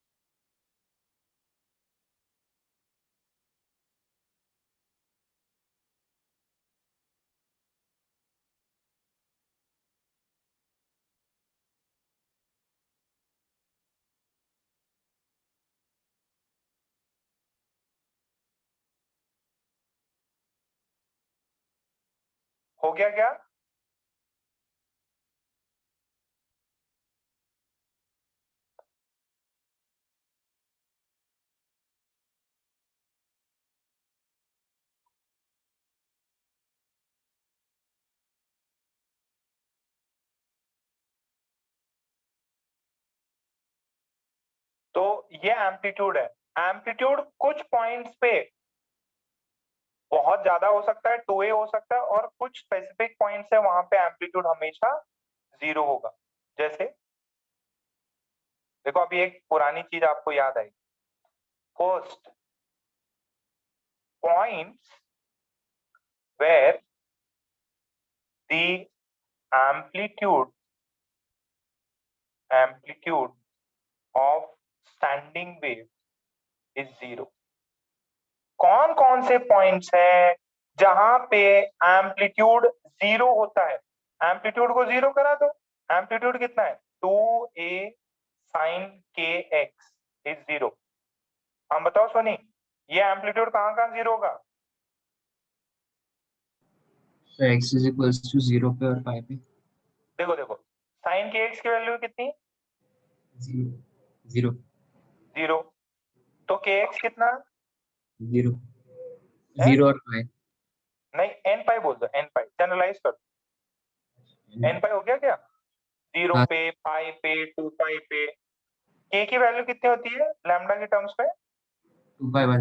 हो गया क्या? तो ये एम्पलीट्यूड है। एम्पलीट्यूड कुछ पॉइंट्स पे बहुत ज्यादा हो सकता है, 2a हो सकता है, और कुछ स्पेसिफिक पॉइंट्स है वहां पे एम्पलीट्यूड हमेशा 0 होगा। जैसे देखो, अभी एक पुरानी चीज आपको याद आई, first points where the amplitude of standing wave is 0। कौन कौन से पॉइंट्स हैं जहां पे एम्पलीट्यूड 0 होता है? एम्पलीट्यूड को 0 करा दो, एम्पलीट्यूड कितना है, 2a साइन के एक्स इज 0। हम बताओ सोनी, ये एम्पलीट्यूड कहाँ कहाँ 0 होगा? तो x इज इक्वल्स टू 0 पे और पाई पे। देखो देखो, साइन के एक्स की वैल्यू कितनी? 0 0। तो के एक्स कितना? 0 है? 0 और पाई। नहीं, एन पाई बोल दो, एन पाई जनरलाइज कर दो। एन पाई हो गया क्या? 0 हाँ। पे, पाई पे, 2 पाई पे। के की वैल्यू कितनी होती है लैम्डा के टर्म्स पे? 2 pi by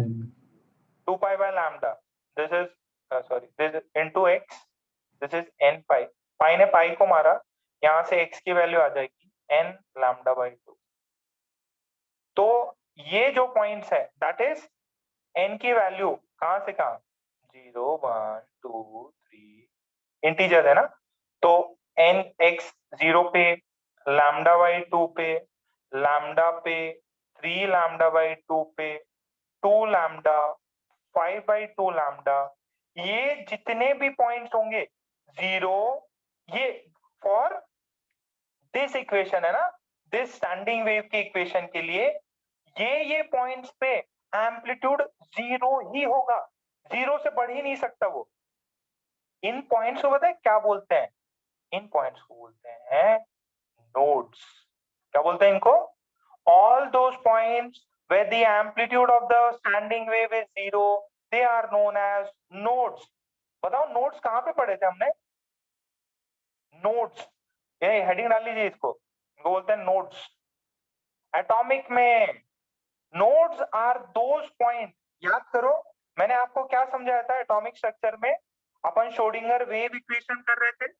2 pi by lambda. This is sorry, this is into x, this is n pi. Pi ने पाई को मारा, यहाँ से एक्स की वैल्यू आ जाएगी एन लैम्डा बाई 2। तो ये जो पॉइंट्स है दैट इज एन की वैल्यू कहां से कहां? 0 1 2 3 इंटीजर है ना, तो एन एक्स 0 पे, लैम्डा बाई 2 पे, लैम्डा पे, 3 लैम्डा बाई 2 पे, 2 लैम्डा, 5 बाई 2 लैम्डा, ये जितने भी पॉइंट्स होंगे 0, ये फॉर दिस इक्वेशन है ना, दिस स्टैंडिंग वेव की इक्वेशन के लिए ये पॉइंट्स पे एम्पलीट्यूड 0 ही होगा, 0 से बढ़ ही नहीं सकता वो। इन पॉइंट्स को पता है क्या बोलते हैं? इन पॉइंट्स को बोलते हैं नोड्स। क्या बोलते हैं इनको? All those points where the amplitude of the standing wave is 0, they are known as nodes। बताओ नोड्स कहां पे पढ़े थे हमने? नोड्स, ये हेडिंग डाल लीजिए इसको बोलते हैं नोड्स। एटॉमिक में नोड्स आर दोज पॉइंट, याद करो मैंने आपको क्या समझाया था एटॉमिक स्ट्रक्चर में? अपन श्रोडिंगर वेव इक्वेशन कर रहे थे,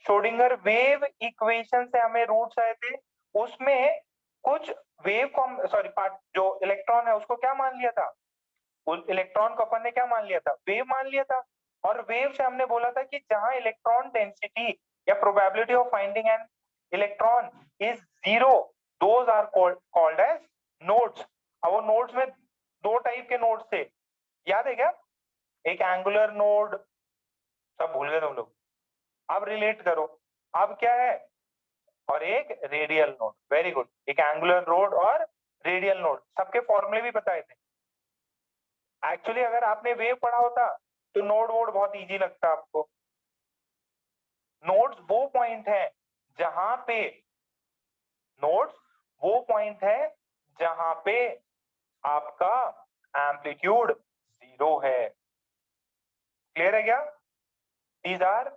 श्रोडिंगर वेव इक्वेशन से हमें रूट्स आए थे, उसमें कुछ वेव सॉरी पार्ट जो इलेक्ट्रॉन है उसको क्या मान लिया था? उस इलेक्ट्रॉन को अपन ने क्या मान लिया था? वेव मान लिया था। और वेव से हमने बोला था कि जहां इलेक्ट्रॉन डेंसिटी या probability of finding an electron is 0, those are called as nodes. अब वो नोड्स में दो टाइप के नोड्स थे, याद है क्या? एक एंगुलर नोड, सब भूल गए तुम लोग, अब रिलेट करो, अब क्या है? और एक रेडियल नोड। वेरी गुड, एक एंगुलर नोड और रेडियल नोड, सबके फॉर्मूले भी बताए थे। एक्चुअली अगर आपने वेव पढ़ा होता तो नोड वोड बहुत इजी लगता आपको। नोड्स वो पॉइंट है जहां पे, नोड्स वो पॉइंट है जहां पे आपका एम्पलीट्यूड 0 है। क्लियर है क्या? These are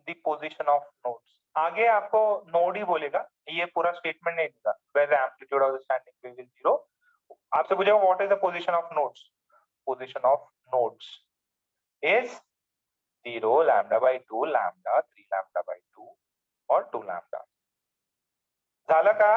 the position of nodes. आगे आपको नोड ही बोलेगा, ये पूरा स्टेटमेंट नहीं देगा। Where the amplitude of the standing wave is 0, आपसे पूछेगा what is the position of nodes? Position of nodes is 0 lambda by 2 lambda 3 lambda by 2 और 2 lambda। झालं का?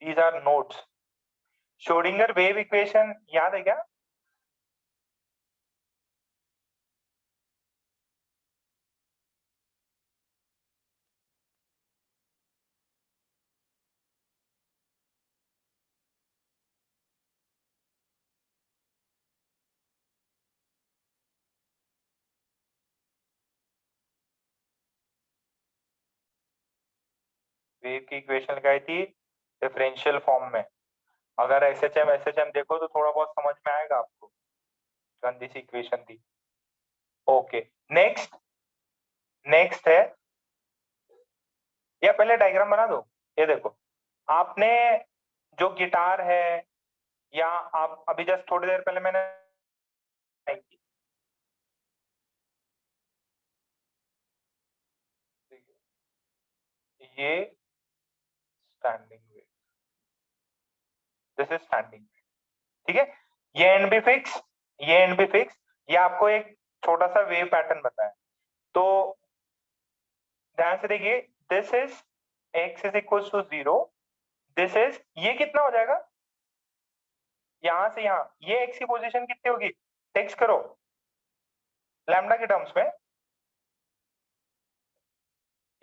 These are nodes। Schrodinger wave equation याद है क्या? वेव की equation लगाई थी डिफरेंशियल फॉर्म में। अगर एसएचएम देखो तो थोड़ा बहुत समझ में आएगा आपको, गंदी सी इक्वेशन थी। ओके, नेक्स्ट नेक्स्ट है, या पहले डायग्राम बना दो। ये देखो, आपने जो गिटार है, या आप अभी जस्ट थोड़ी देर पहले मैंने ये standing wave, this is standing wave, ठीक है? ये एंड भी फिक्स, ये एंड भी फिक्स। ये आपको एक छोटा सा वेव पैटर्न बताया, तो ध्यान से देखिए, this is x is equal to 0, this is, ये कितना हो जाएगा, यहां से यहां, ये x की पोजीशन कितनी होगी, टेक्स्ट करो लैम्डा के टर्म्स में,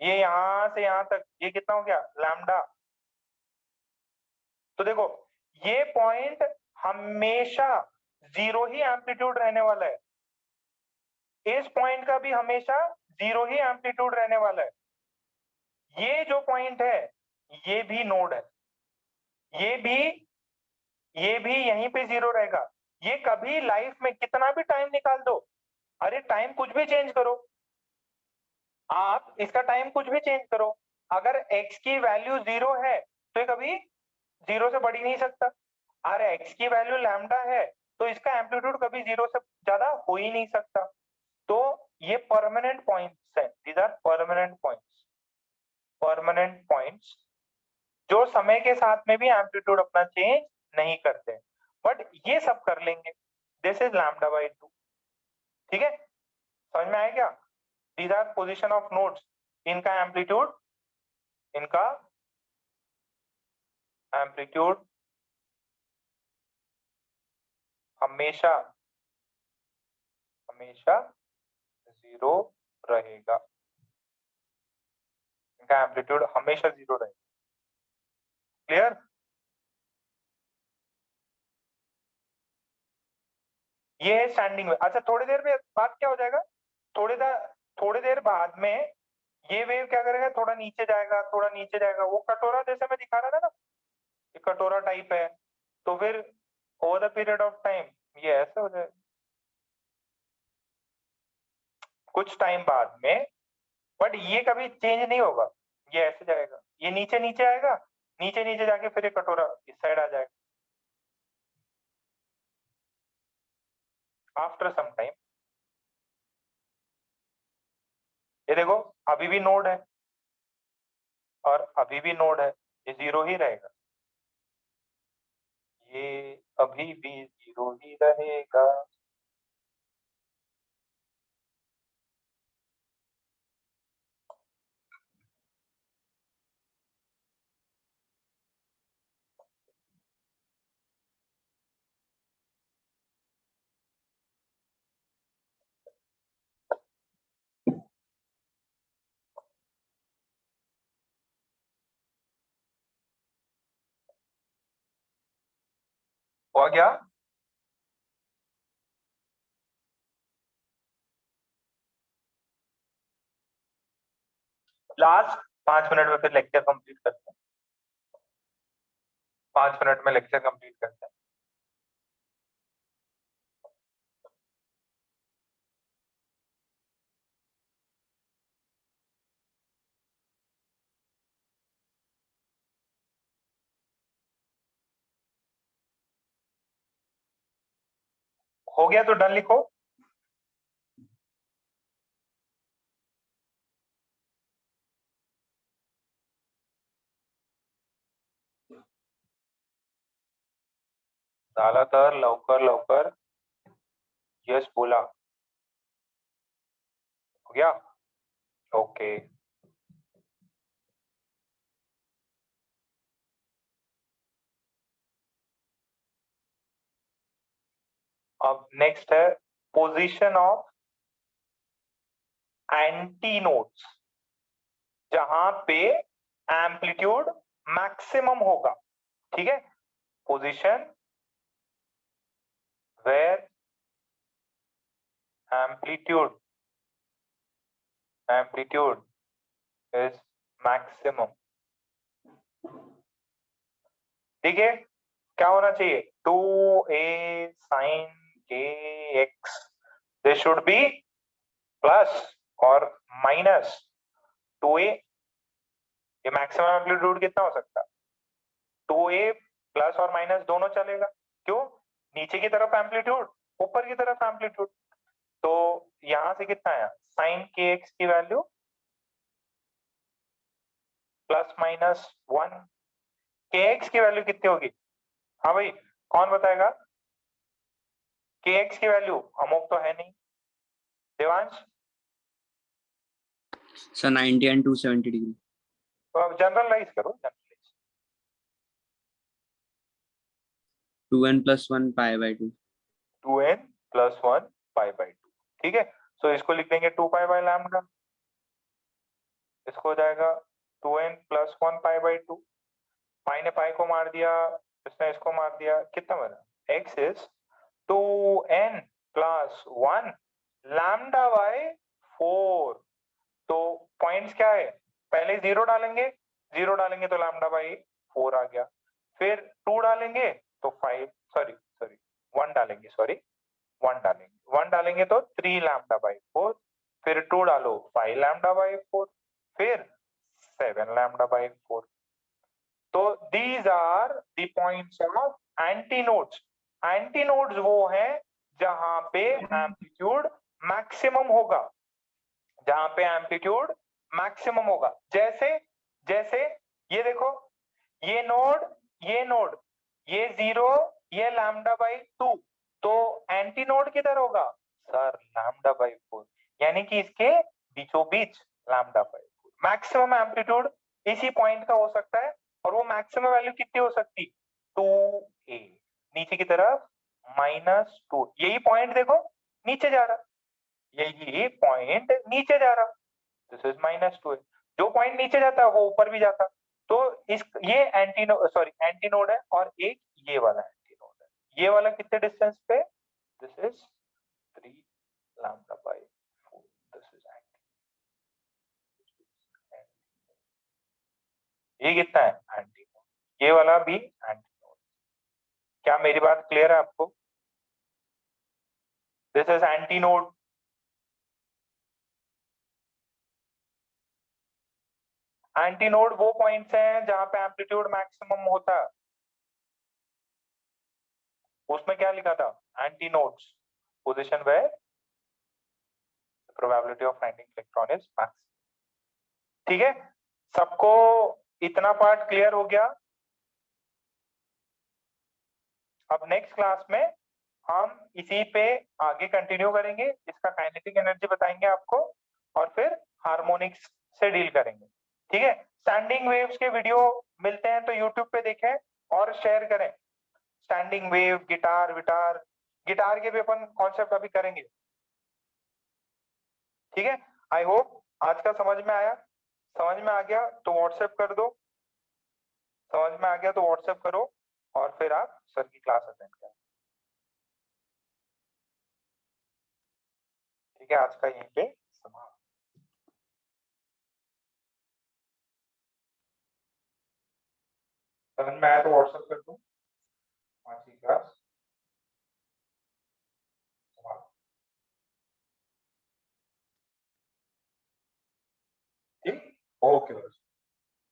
ये यहां से यहां तक ये कितना हो गया लैम्डा। तो देखो ये पॉइंट हमेशा जीरो ही एम्पलीट्यूड रहने वाला है, इस पॉइंट का भी हमेशा जीरो ही एम्पलीट्यूड रहने वाला है, ये जो पॉइंट है ये भी नोड है, ये भी यहीं पे जीरो रहेगा, ये कभी लाइफ में कितना भी टाइम निकाल दो, अरे टाइम कुछ भी चेंज करो, आप इसका टाइम कुछ भी चेंज करो, अगर x की वैल्यू जीरो है तो ये कभी जीरो से बढ़ ही नहीं सकता, अरे x की वैल्यू लैम्डा है तो इसका एम्पलीट्यूड कभी जीरो से ज्यादा हो ही नहीं सकता। तो ये परमानेंट पॉइंट्स हैं, these are permanent points, permanent points जो समय के साथ में भी एम्पलीट्यूड अपना चेंज नहीं करते, बट ये सब कर लेंगे, दिस इज लैम्डा बाय 2, ठीक है, समझ में आया क्या, these are position of nodes, इनका एम्पलीट्यूड हमेशा जीरो रहेगा, इनका एम्पलीट्यूड हमेशा जीरो रहेगा, क्लियर। ये है स्टैंडिंग वेव। अच्छा थोड़ी देर में बाद क्या हो जाएगा, थोड़ी देर बाद में ये वेव क्या करेगा, थोड़ा नीचे जाएगा, वो कटोरा जैसे मैं दिखा रहा था ना, ये कटोरा टाइप है, तो फिर over the period of time ये ऐसे हो जाएगा, कुछ टाइम बाद में, बट ये कभी चेंज नहीं होगा, ये ऐसे जाएगा, ये नीचे आएगा, नीचे जाके फिर ये कटोरा इस साइड आ जाएगा आफ्टर सम टाइम। ये देखो अभी भी नोड है और अभी भी नोड है, ये जीरो ही रहेगा, ये अभी भी जीरो ही रहेगा। हुआ क्या, लास्ट 5 मिनट में फिर लेक्चर कंप्लीट करते हैं, 5 मिनट में लेक्चर कंप्लीट करते हैं। हो गया तो डन लिखो, ज्यादातर लवकर यस बोला, हो गया ओके। अब नेक्स्ट है पोजीशन ऑफ एंटी नोड्स, जहां पे एम्पलीट्यूड मैक्सिमम होगा, ठीक है, position where amplitude is maximum, ठीक है, क्या होना चाहिए 2a sin kx, this should be plus और माइनस 2a, ये मैक्सिमम एम्पलीट्यूड कितना हो सकता है 2a, प्लस और माइनस दोनों चलेगा, क्यों, नीचे की तरफ एम्पलीट्यूड ऊपर की तरफ एम्पलीट्यूड, तो यहां से कितना आया sin kx की वैल्यू प्लस माइनस 1, kx की वैल्यू कितनी होगी, हाँ भाई कौन बताएगा, kx की वैल्यू अमोक तो है नहीं, देवांश, सर 90 and 270 डिग्री। तो अब जनरलाइज करो, generalise 2n plus 1 pi by 2. 2n plus 1 pi by 2, ठीक है। सो इसको लिख देंगे 2 पाई बाई लैम्डा, इसको हो जाएगा 2n plus 1 पाई बाई 2, पाई ने पाई को मार दिया, इसने इसको मार दिया, कितना बना, x is 2n plus 1 lambda by 4। तो पॉइंट्स क्या है, पहले 0 डालेंगे, 0 डालेंगे तो लैम्डा बाई 4 आ गया, फिर 2 डालेंगे तो 5 सॉरी 1 डालेंगे, 1 डालेंगे तो 3 लैम्डा बाई 4, फिर 2 डालो 5 लैम्डा बाई 4, फिर 7 लैम्डा बाई 4। तो these are the points of antinodes. Antinodes वो हैं जहां पे एम्पलीट्यूड मैक्सिमम होगा, जहां पे एम्पलीट्यूड मैक्सिमम होगा। जैसे जैसे ये देखो, ये नोड, ये 0, ये लैम्डा बाई 2, तो एंटी नोड किधर होगा सर, लैम्डा बाई 4, यानी कि इसके बीचों बीच लैम्डा बाई 4। मैक्सिमम एम्पलीट्यूड इसी पॉइंट का हो सकता है, और वो मैक्सिमम वैल्यू कितनी हो सकती, 2a, नीचे की तरफ -2, यही पॉइंट देखो नीचे जा रहा, यही पॉइंट नीचे जा रहा, दिस इज -2 है। जो पॉइंट नीचे जाता है वो ऊपर भी जाता, तो इस ये एंटीनोड है, और एक ये वाला एंटीनोड है। ये वाला कितने डिस्टेंस पे, this is 3 lambda by 4, this is ये कितना है एंटीनोड, ये वाला भी एंटीनोड। क्या मेरी बात क्लियर है आपको, दिस इज एंटीनोड। एंटीनोड वो पॉइंट्स हैं जहां पे एम्पलीट्यूड मैक्सिमम होता है, उसमें क्या लिखा था, antinodes position where probability of finding electron is max. ठीक है, सबको इतना पार्ट क्लियर हो गया। अब नेक्स्ट क्लास में हम इसी पे आगे कंटिन्यू करेंगे, इसका काइनेटिक एनर्जी बताएंगे आपको, और फिर हार्मोनिक्स से डील करेंगे। ठीक है, स्टैंडिंग वेव्स के वीडियो मिलते हैं तो यूट्यूब पे देखें और शेयर करें। स्टैंडिंग वेव, गिटार के भी अपन कॉन्सेप्ट अभी करेंगे। ठीक है, आई होप आज का समझ में आया। समझ में आ गया तो व्हाट्सएप कर दो, समझ में आ गया तो व्हाट्सएप करो, और फिर आप सर की क्लास अटेंड करें। ठीक है, आज का यहीं पे समाप्त। समझ में आया तो व्हाट्सएप कर दो, आज की क्लास समाप्त। ठीक, ओके।